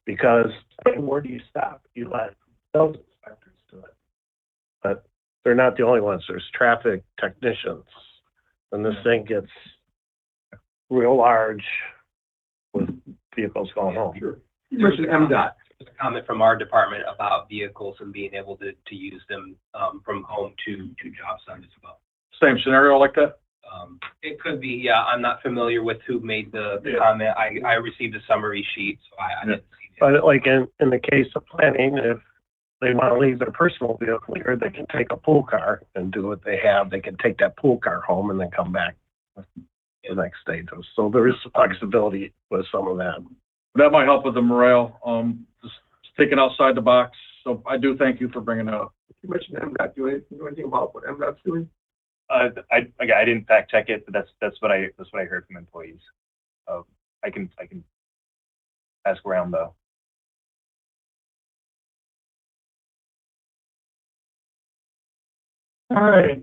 Because where do you stop? You let those inspectors do it. But they're not the only ones. There's traffic technicians. And this thing gets real large with vehicles going home. Sure. You mentioned MDOT. There's a comment from our department about vehicles and being able to use them from home to job sites as well. Same scenario like that? It could be, yeah. I'm not familiar with who made the comment. I received a summary sheet, so I didn't see it. But like in the case of planning, if they want to leave their personal vehicle here, they can take a pool car and do what they have. They can take that pool car home and then come back the next day. So there is flexibility with some of that. That might help with the morale, just thinking outside the box. So I do thank you for bringing it up. You mentioned MDOT. Do you know anything about what MDOT's doing? I didn't fact check it, but that's what I heard from employees. I can ask around though. All right,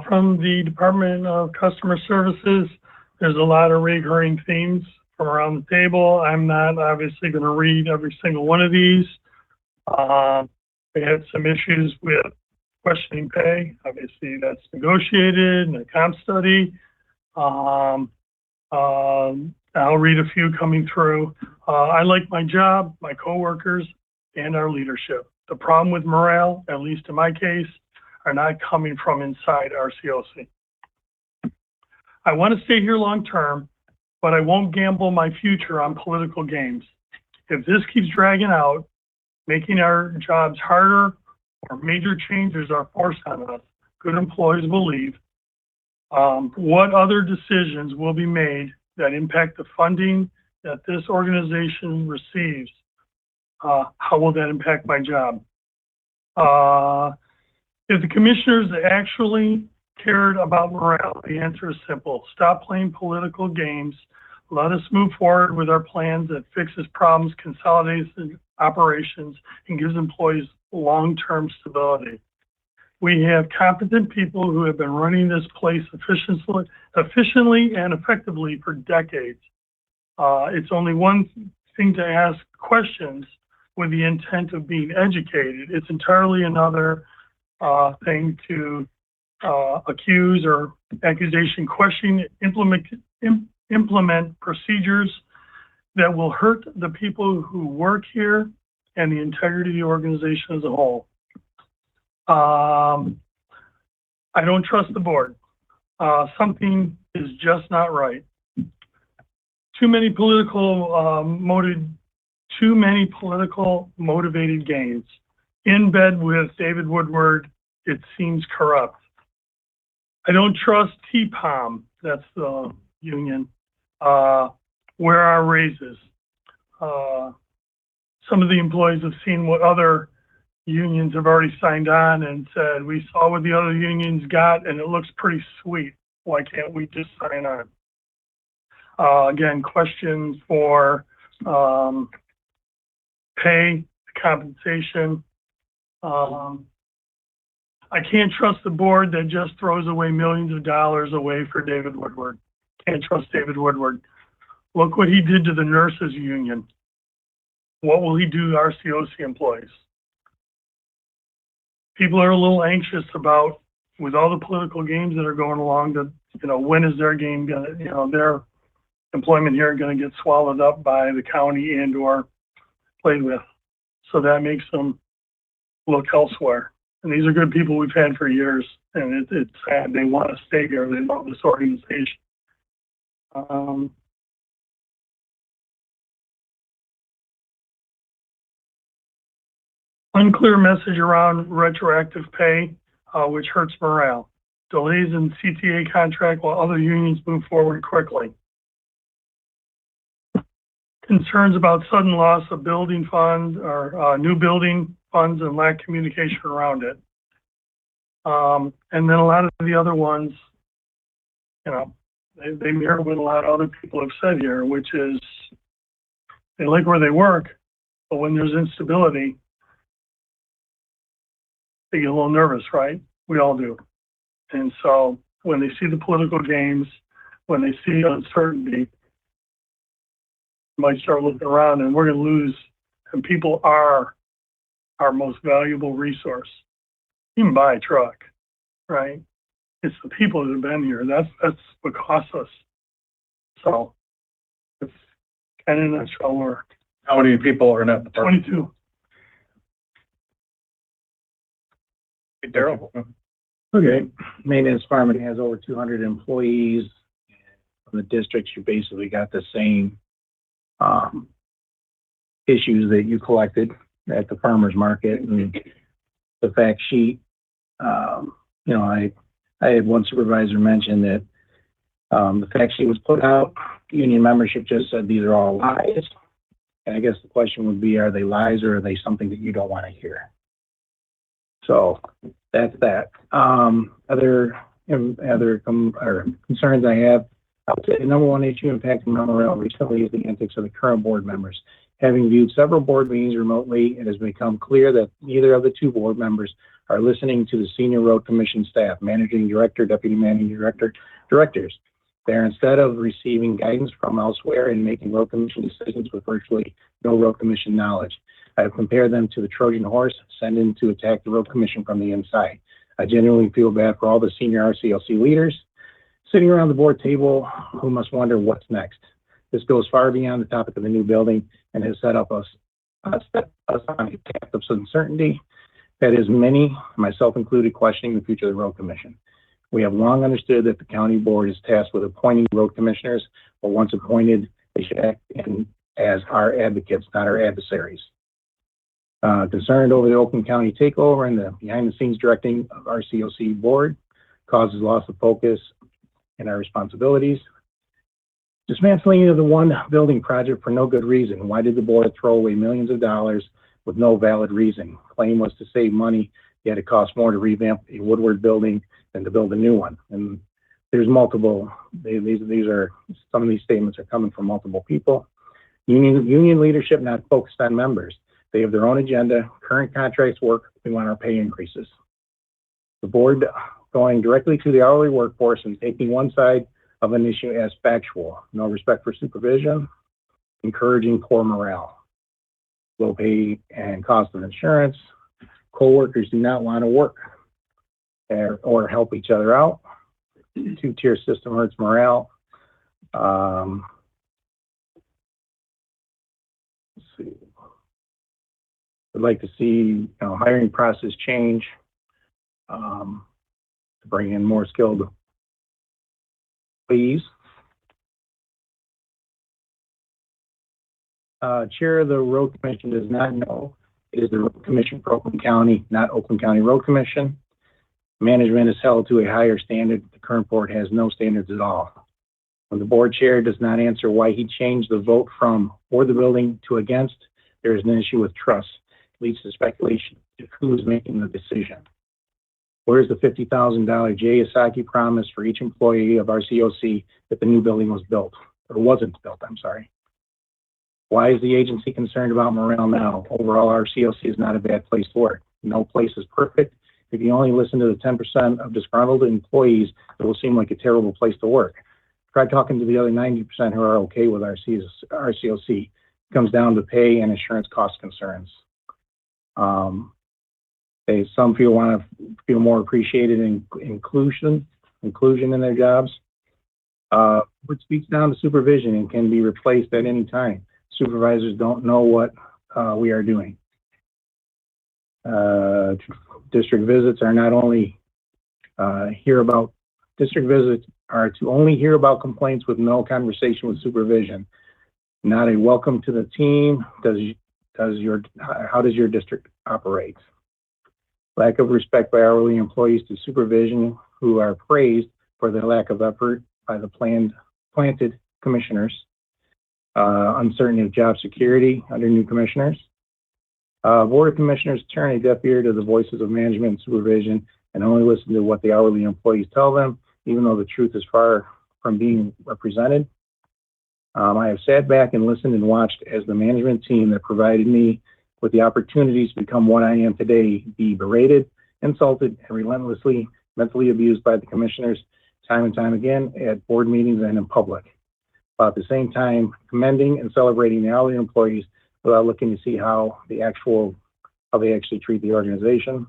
from the Department of Customer Services, there's a lot of recurring themes from around the table. I'm not obviously going to read every single one of these. We had some issues with questioning pay. Obviously, that's negotiated in a comp study. I'll read a few coming through. I like my job, my coworkers, and our leadership. The problem with morale, at least in my case, are not coming from inside RCOC. I want to stay here long term, but I won't gamble my future on political games. If this keeps dragging out, making our jobs harder, or major changes are forced on us, good employees will leave. What other decisions will be made that impact the funding that this organization receives? How will that impact my job? If the commissioners actually cared about morale, the answer is simple. Stop playing political games. Let us move forward with our plans that fixes problems, consolidates operations, and gives employees long-term stability. We have competent people who have been running this place efficiently and effectively for decades. It's only one thing to ask questions with the intent of being educated. It's entirely another thing to accuse or accusation, question, implement procedures that will hurt the people who work here and the integrity of the organization as a whole. I don't trust the board. Something is just not right. Too many political motivated gains. In bed with David Woodward, it seems corrupt. I don't trust TPOM, that's the union. Where are raises? Some of the employees have seen what other unions have already signed on and said, we saw what the other unions got and it looks pretty sweet. Why can't we just sign on? Again, questions for pay, compensation. I can't trust the board that just throws away millions of dollars away for David Woodward. Can't trust David Woodward. Look what he did to the nurses union. What will he do to RCOC employees? People are a little anxious about, with all the political games that are going along, that, when is their game gonna, their employment here gonna get swallowed up by the county and or played with. So that makes them look elsewhere. And these are good people we've had for years, and it's sad. They want to stay here. They love this organization. Unclear message around retroactive pay, which hurts morale. Delays in CTA contract while other unions move forward quickly. Concerns about sudden loss of building fund or new building funds and lack communication around it. And then a lot of the other ones, they mirror what a lot of other people have said here, which is they like where they work, but when there's instability, they get a little nervous, right? We all do. And so when they see the political games, when they see uncertainty, might start looking around, and we're going to lose. And people are our most valuable resource. You can buy a truck, right? It's the people that have been here. That's what costs us. So it's kind of in a nutshell. How many people are in that department? 22. Daryl? Okay, maintenance department has over 200 employees. From the districts, you basically got the same issues that you collected at the farmer's market and the fact sheet. I had one supervisor mention that the fact sheet was put out, union membership just said these are all lies. And I guess the question would be, are they lies or are they something that you don't want to hear? So that's that. Other concerns I have, I would say the number one issue impacting morale recently is the antics of the current board members. Having viewed several board meetings remotely, it has become clear that neither of the two board members are listening to the senior road commission staff, managing director, deputy managing director, directors. They're instead of receiving guidance from elsewhere and making road commission decisions with virtually no road commission knowledge. I have compared them to the Trojan horse sent in to attack the road commission from the inside. I genuinely feel bad for all the senior RCOC leaders sitting around the board table who must wonder what's next. This goes far beyond the topic of the new building and has set us on a path of uncertainty that is many, myself included, questioning the future of the road commission. We have long understood that the county board is tasked with appointing road commissioners, but once appointed, they should act as our advocates, not our adversaries. Concerned over the Oakland County takeover and the behind-the-scenes directing of RCOC board causes loss of focus in our responsibilities. Dismantling of the one building project for no good reason. Why did the board throw away millions of dollars with no valid reason? Claim was to save money, yet it costs more to revamp a Woodward building than to build a new one. And there's multiple, these are, some of these statements are coming from multiple people. Union leadership not focused on members. They have their own agenda, current contracts work, we want our pay increases. The board going directly to the hourly workforce and taking one side of an issue as factual. No respect for supervision, encouraging poor morale. Low pay and cost of insurance. Co-workers do not want to work or help each other out. Two-tier system hurts morale. Let's see. I'd like to see hiring process change to bring in more skilled employees. Chair of the Road Commission does not know. It is the Road Commission for Oakland County, not Oakland County Road Commission. Management is held to a higher standard. The current board has no standards at all. When the board chair does not answer why he changed the vote from for the building to against, there is an issue with trust. It leads to speculation of who is making the decision. Where is the $50,000 JSAKI promise for each employee of RCOC that the new building was built, or wasn't built, I'm sorry. Why is the agency concerned about morale now? Overall, RCOC is not a bad place to work. No place is perfect. If you only listen to the 10% of disgruntled employees, it will seem like a terrible place to work. Try talking to the other 90% who are okay with RCOC. It comes down to pay and insurance cost concerns. Some want to feel more appreciated in inclusion in their jobs. Which speaks down to supervision and can be replaced at any time. Supervisors don't know what we are doing. District visits are not only district visits are to only hear about complaints with no conversation with supervision. Not a welcome to the team. How does your district operate? Lack of respect by hourly employees to supervision who are praised for their lack of effort by the planted commissioners. Uncertainty of job security under new commissioners. Board of Commissioners turn a deaf ear to the voices of management and supervision and only listen to what the hourly employees tell them, even though the truth is far from being represented. I have sat back and listened and watched as the management team that provided me with the opportunities to become what I am today be berated, insulted, and relentlessly mentally abused by the commissioners time and time again at board meetings and in public. While at the same time commending and celebrating the hourly employees without looking to see how they actually treat the organization.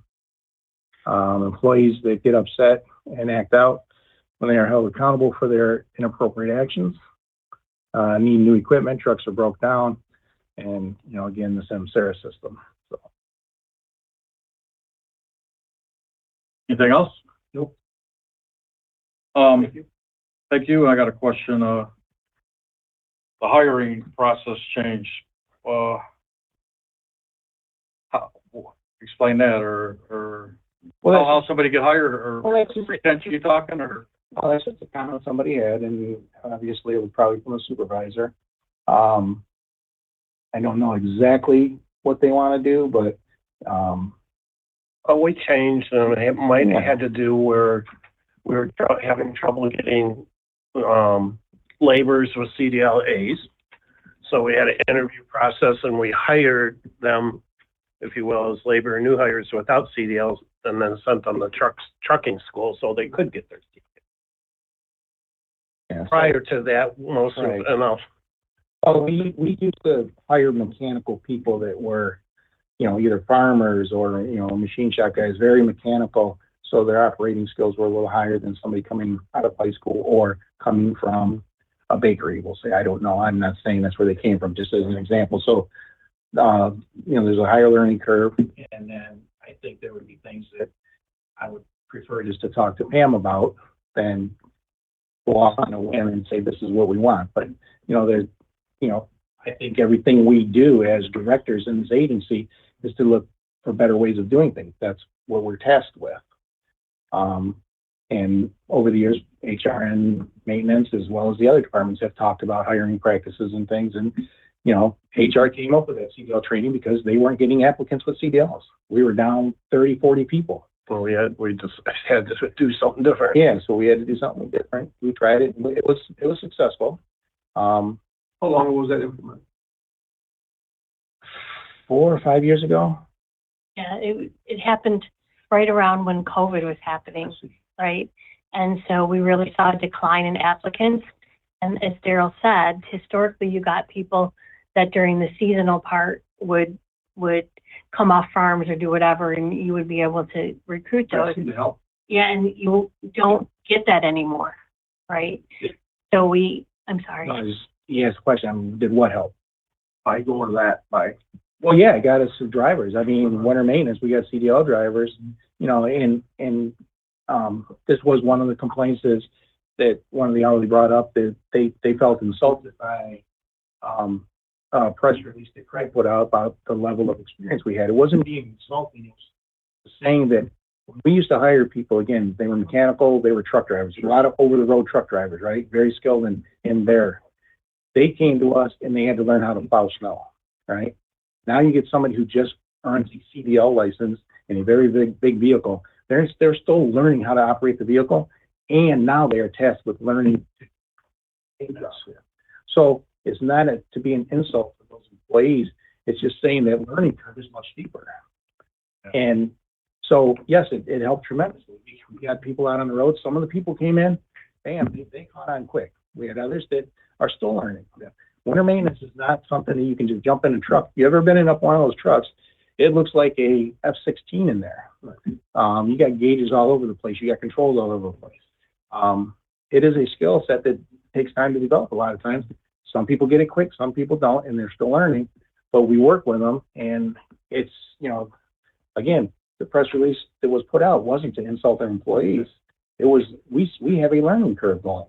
Employees that get upset and act out when they are held accountable for their inappropriate actions. Need new equipment, trucks are broke down, and again, the Samsara system. So. Anything else? Nope. Thank you. I got a question. The hiring process change. Explain that, or how somebody get hired, or retention you talking, or? Well, that's just a comment somebody had, and obviously it was probably from a supervisor. I don't know exactly what they want to do, but we changed them. It might have had to do where we were having trouble getting laborers with CDLAs. So we had an interview process, and we hired them, if you will, as labor new hires without CDLs, and then sent them to trucking school so they could get their CDLs. Yeah, Prior to that, most Right. of enough. Oh, we used to hire mechanical people that were, either farmers or, machine shop guys, very mechanical. So their operating skills were a little higher than somebody coming out of high school or coming from a bakery, we'll say. I don't know. I'm not saying that's where they came from, just as an example. So, there's a higher learning curve. And then I think there would be things that I would prefer just to talk to Pam about than go off on a whim and say, this is what we want. But, I think everything we do as directors in this agency is to look for better ways of doing things. That's what we're tasked with. And over the years, HR and maintenance, as well as the other departments, have talked about hiring practices and things. And, HR came up with that CDL training because they weren't getting applicants with CDLs. We were down 30, 40 people. Well, we just had to do something different. Yeah, so we had to do something different. We tried it. It was successful. How long was that implemented? 4 or 5 years ago. Yeah, it happened right around when COVID was happening, right? And so we really saw a decline in applicants. And as Daryl said, historically, you got people that during the seasonal part would come off farms or do whatever, and you would be able to recruit those. To help. Yeah, and you don't get that anymore, right? So I'm sorry. No, you asked a question. Did what help? By going to that, Well, yeah, it got us some drivers. I mean, winter maintenance, we got CDL drivers, and this was one of the complaints is that one of the hourly brought up that they felt insulted by press release that Craig put out about the level of experience we had. It wasn't being insulting. It was saying that when we used to hire people, again, they were mechanical, they were truck drivers, a lot of over-the-road truck drivers, right? Very skilled in there. They came to us and they had to learn how to plow snow, right? Now you get somebody who just earns a CDL license in a very big vehicle. They're still learning how to operate the vehicle, and now they are tasked with learning. So it's not to be an insult to those employees. It's just saying that learning curve is much steeper. And so, yes, it helped tremendously. We got people out on the road. Some of the people came in, bam, they caught on quick. We had others that are still learning. Winter maintenance is not something that you can just jump in a truck. You ever been in up one of those trucks? It looks like a F-16 in there. You got gauges all over the place. You got controls all over the place. It is a skill set that takes time to develop a lot of times. Some people get it quick, some people don't, and they're still learning. But we work with them, and it's, you know, again, the press release that was put out wasn't to insult their employees. It was, we have a learning curve going.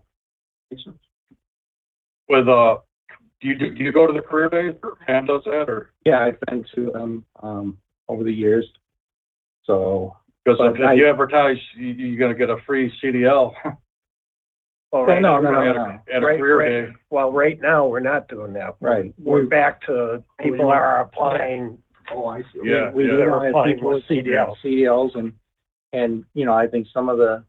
With, do you go to the career days, or Pam does that, or? Yeah, I've been to them, over the years. So. Because if you advertise, you're gonna get a free CDL. Well, No. At a career day. Well, right now, we're not doing that. Right. We're back to people are applying. Oh, I see. Yeah, We do They're have applying people with with CDLs. CDLs and, you know, I think some of the,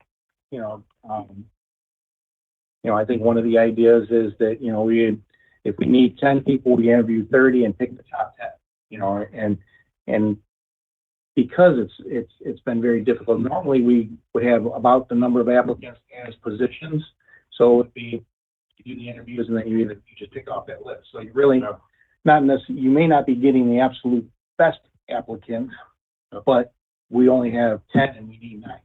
I think one of the ideas is that, you know, if we need 10 people, we interview 30 and pick the top 10, you know, and because it's been very difficult. Normally we would have about the number of applicants as positions. So it would be, you do the interviews and then you just pick off that list. So you really, not necessarily, you may not be getting the absolute best applicants, but we only have 10 and we need 9.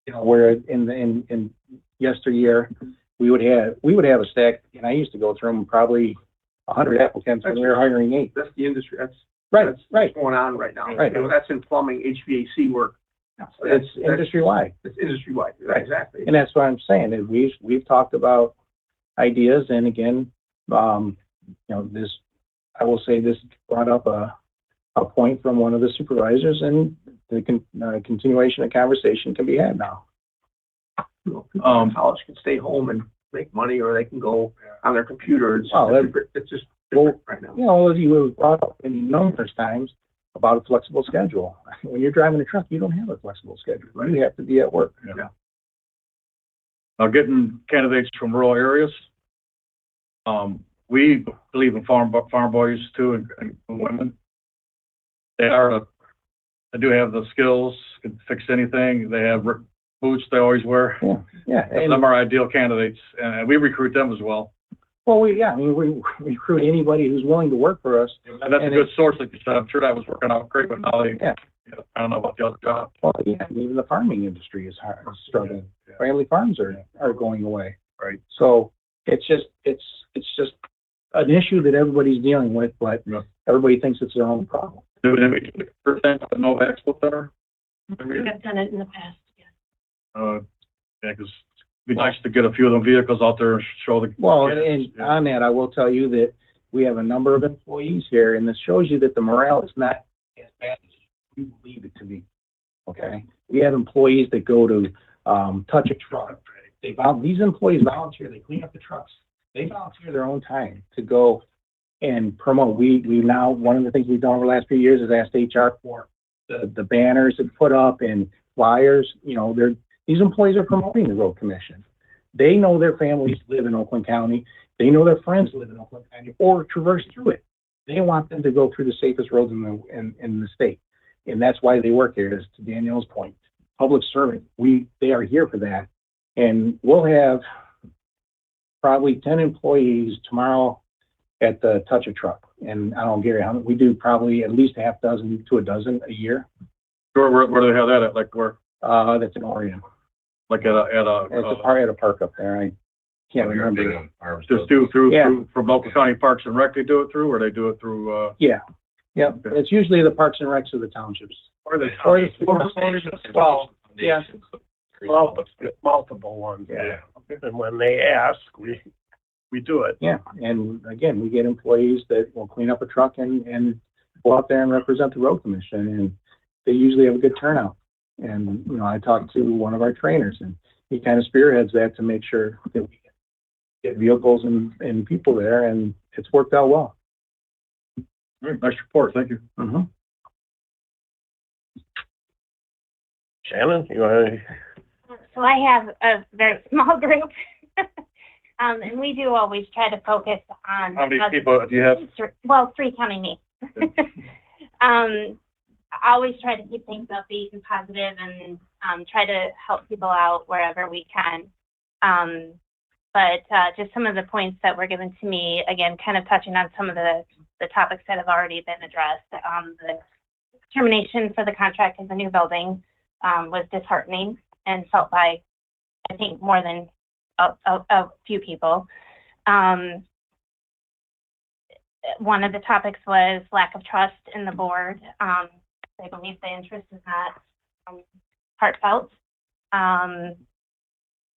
You know, where in yesteryear, we would have a stack, and I used to go through them probably 100 applicants when we were hiring 8. That's the industry, that's Right. going on right now. Right. You know, that's in plumbing, HVAC work. It's industry-wide. It's industry-wide, Right. exactly. And that's what I'm saying, is we've talked about ideas, and again, I will say this brought up a point from one of the supervisors, and the continuation of conversation can be had now. You know, people in college can stay home and make money, or they can go on their computer. It's just different right now. You know, as you were brought up in numerous times about a flexible schedule. When you're driving a truck, you don't have a flexible schedule. Right? You have to be at work. Yeah. Now, getting candidates from rural areas, we believe in farm boys too, and women. They do have the skills, can fix anything. They have boots they always wear. Yeah. And some are ideal candidates, and we recruit them as well. Well, we recruit anybody who's willing to work for us. And that's a good source, like you said. I'm sure that was working out great with Holly. Yeah. I don't know about the other job. Well, yeah, even the farming industry is struggling. Yeah. Family farms are going away. Right. So it's just an issue that everybody's dealing with, but everybody thinks it's their own problem. Do we percent the no expo center? We've done it in the past. Yeah, because it'd be nice to get a few of them vehicles out there and show the. Well, and on that, I will tell you that we have a number of employees here, and this shows you that the morale is not as bad as you believe it to be. Okay, we have employees that go to touch a truck. These employees volunteer. They clean up the trucks. They volunteer their own time to go and promote. We now, one of the things we've done over the last few years is asked HR for the banners that put up and flyers. You know, these employees are promoting the road commission. They know their families live in Oakland County. They know their friends live in Oakland County or traverse through it. They want them to go through the safest roads in the state. And that's why they work here, is to Danielle's point. Public servant, they are here for that. And we'll have probably 10 employees tomorrow at the touch a truck. And I don't care how many, we do probably at least a half dozen to a dozen a year. Where do they have that at? Like where? That's in Oregon. Like at a park up there. I can't remember. Just through from local county parks and rec, they do it through, or they do it through, Yeah. Okay. It's usually the parks and recs of the townships. Well, multiple ones. Yeah. And when they ask, we do it. Yeah. And again, we get employees that will clean up a truck and go out there and represent the road commission, and they usually have a good turnout. And, you know, I talked to one of our trainers, and he kind of spearheads that to make sure that we get vehicles and people there, and it's worked out well. Nice report. Thank you. Mm-hmm. Shannon, you want to? So I have a very small group. And we do always try to focus on. How many people do you have? Well, 3 counting me. I always try to keep things upbeat and positive and try to help people out wherever we can. But just some of the points that were given to me, again, kind of touching on some of the topics that have already been addressed. The termination for the contract in the new building was disheartening and felt by, I think, more than a few people. One of the topics was lack of trust in the board. They believe the interest is not heartfelt.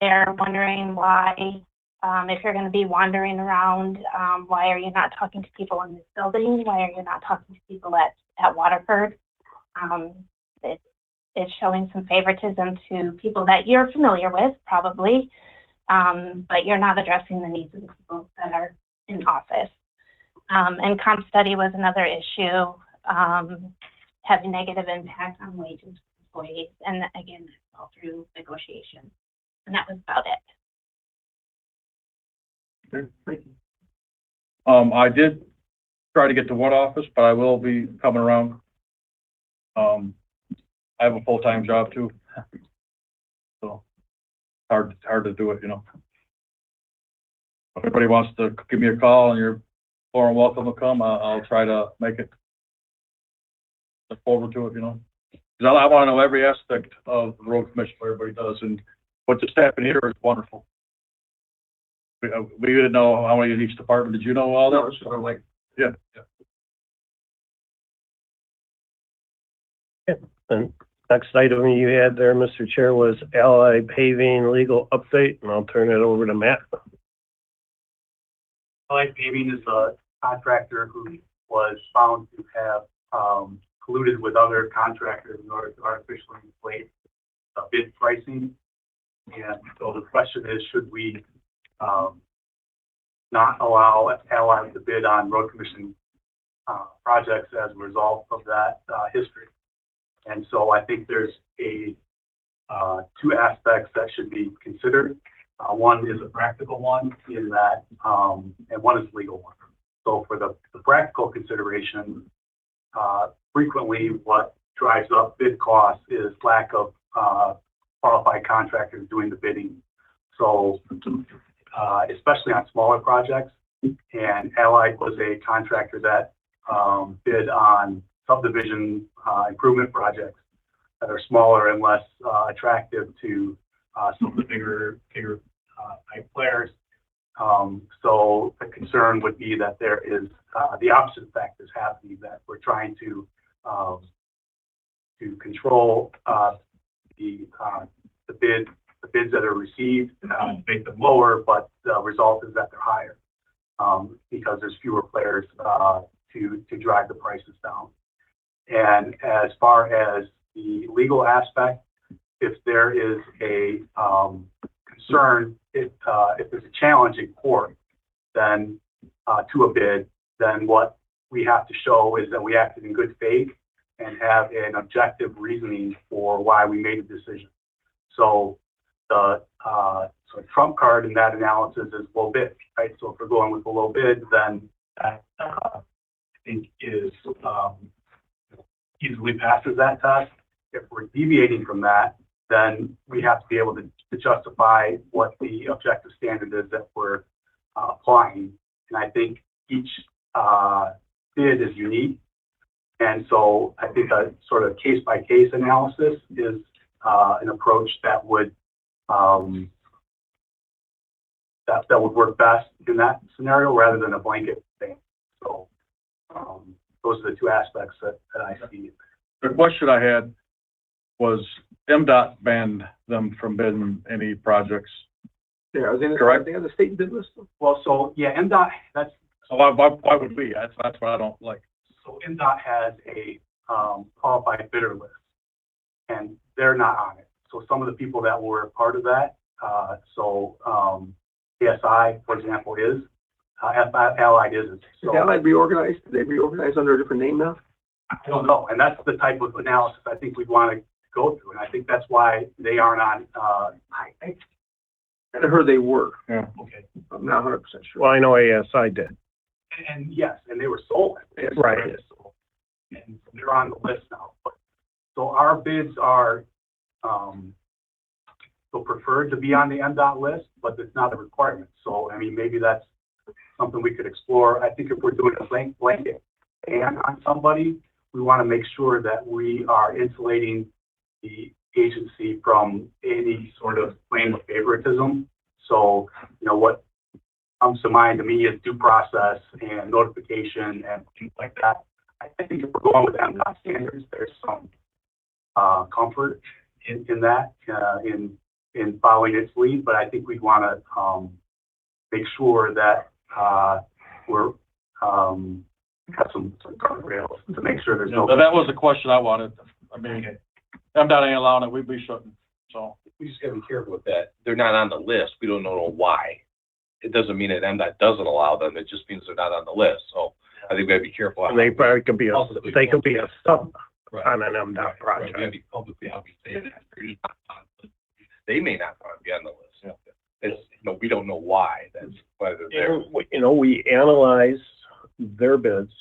They're wondering why, if you're going to be wandering around, why are you not talking to people in this building? Why are you not talking to people at Waterford? It's showing some favoritism to people that you're familiar with, probably, but you're not addressing the needs of the people that are in office. And comp study was another issue, having negative impact on wages for employees, and again, all through negotiation. And that was about it. Okay, thank you. I did try to get to one office, but I will be coming around. I have a full-time job too, so hard to do it, you know. If anybody wants to give me a call and you're more than welcome to come, I'll try to make it. Look forward to it, you know. Because I want to know every aspect of the road commission, what everybody does, and what just happened here is wonderful. We didn't know how many in each department. Did you know all that? No, so like, Yeah. And next item you had there, Mr. Chair, was Allied Paving legal update, and I'll turn it over to Matt. Allied Paving is a contractor who was found to have colluded with other contractors in order to artificially inflate bid pricing. And so the question is, should we not allow Allied to bid on road commission projects as a result of that history? And so I think there's two aspects that should be considered. One is a practical one in that, and one is a legal one. So for the practical consideration, frequently what drives up bid costs is lack of qualified contractors doing the bidding. So especially on smaller projects, and Allied was a contractor that bid on subdivision improvement projects that are smaller and less attractive to some of the bigger type players. So the concern would be that there is the opposite effect is happening, that we're trying to control the bids that are received, make them lower, but the result is that they're higher because there's fewer players to drive the prices down. And as far as the legal aspect, if there is a concern, if there's a challenge in court, then to a bid, then what we have to show is that we acted in good faith and have an objective reasoning for why we made a decision. So the trump card in that analysis is low bid, right? So if we're going with a low bid, then that I think is easily passes that test. If we're deviating from that, then we have to be able to justify what the objective standard is that we're applying. And I think each bid is unique. And so I think a sort of case-by-case analysis is an approach that would that would work best in that scenario rather than a blanket thing. So those are the two aspects that I see. The question I had was MDOT banned them from bidding any projects. yeah, are they Correct. on the state bid list? Well, so yeah, MDOT, that's, So why would we? That's what I don't like. so MDOT has a qualified bidder list, and they're not on it. So some of the people that were part of that, ASI, for example, is, Allied isn't. Is So Allied reorganized? Did they reorganize under a different name now? I don't know, and that's the type of analysis I think we'd want to go through, and I think that's why they aren't on, I heard they were. Yeah. Okay. I'm not 100% sure. Well, I know ASI did. And yes, and they were sold. Right. And they're on the list now. So our bids are, so preferred to be on the MDOT list, but it's not a requirement. So, I mean, maybe that's something we could explore. I think if we're doing a blanket ban on somebody, we want to make sure that we are insulating the agency from any sort of claim of favoritism. So, you know, what comes to mind to me is due process and notification and things like that. I think if we're going with MDOT standards, there's some comfort in that, in following its lead, but I think we'd want to make sure that we're have some guardrails to make sure there's no. That was the question I wanted. I mean, MDOT ain't allowing it, we'd be shouldn't, so. We just gotta be careful with that. They're not on the list. We don't know why. It doesn't mean that MDOT doesn't allow them. It just means they're not on the list. So I think we gotta be careful. And they probably could be they could be a sub Right. on an MDOT project. We gotta be publicly how we say that. They're just not on the list. They may not want to be on the list. Yeah. It's, you know, we don't know why. That's why they're there. And, you know, we analyzed their bids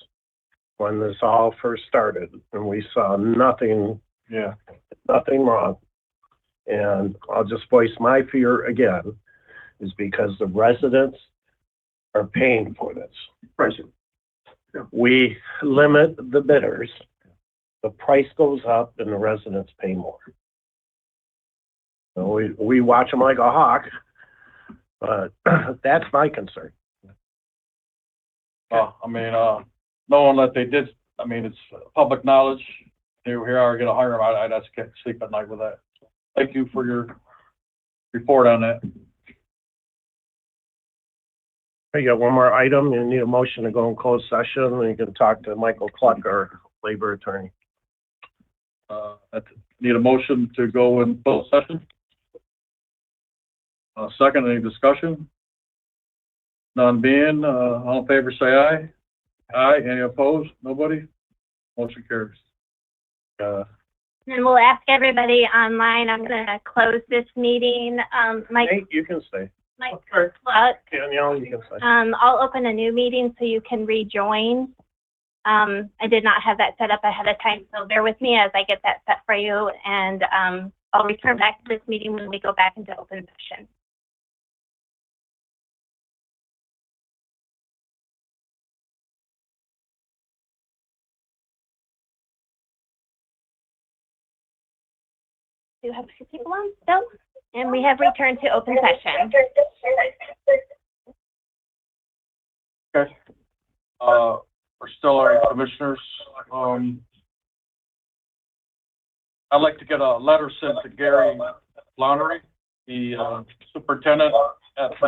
when this all first started, and we saw nothing wrong. And I'll just voice my fear again, is because the residents are paying for this. Right. We limit the bidders, the price goes up and the residents pay more. So we watch them like a hawk, but that's my concern. I mean, knowing that they did, I mean, it's public knowledge. Here we are, gonna hire them. I just can't sleep at night with that. Thank you for your report on that. I got one more item. You need a motion to go in closed session, and you can talk to Michael Cluck, our labor attorney. Need a motion to go in closed session? Second, any discussion? None being, all in favor, say aye. Aye. Any opposed? Nobody? Motion carries. And we'll ask everybody online, I'm gonna close this meeting. Mike, Hey, you can stay. Mike Cluck, Danielle, you can stay. I'll open a new meeting so you can rejoin. I did not have that set up ahead of time, so bear with me as I get that set for you, and I'll return back to this meeting when we go back into open session. Do you have a few people on still? And we have returned to open session. Okay. We're still our commissioners. I'd like to get a letter sent to Gary Lonery, the superintendent at the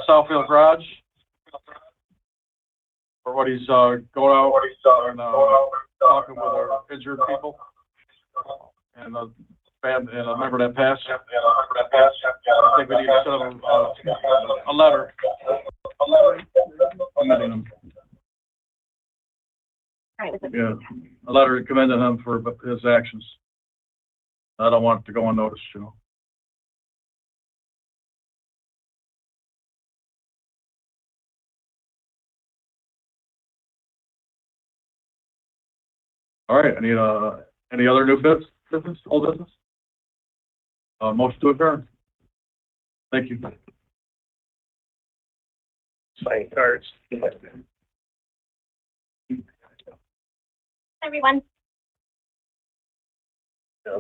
Southfield Garage, for what he's going out and talking with our injured people. And a member that passed. I think we need to send him a letter. Commending him. Yeah, a letter commending him for his actions. I don't want it to go unnoticed, you know. All right, I need any other new business, old business? Motion to adjourn. Thank you. Sign cards. Everyone. Yeah.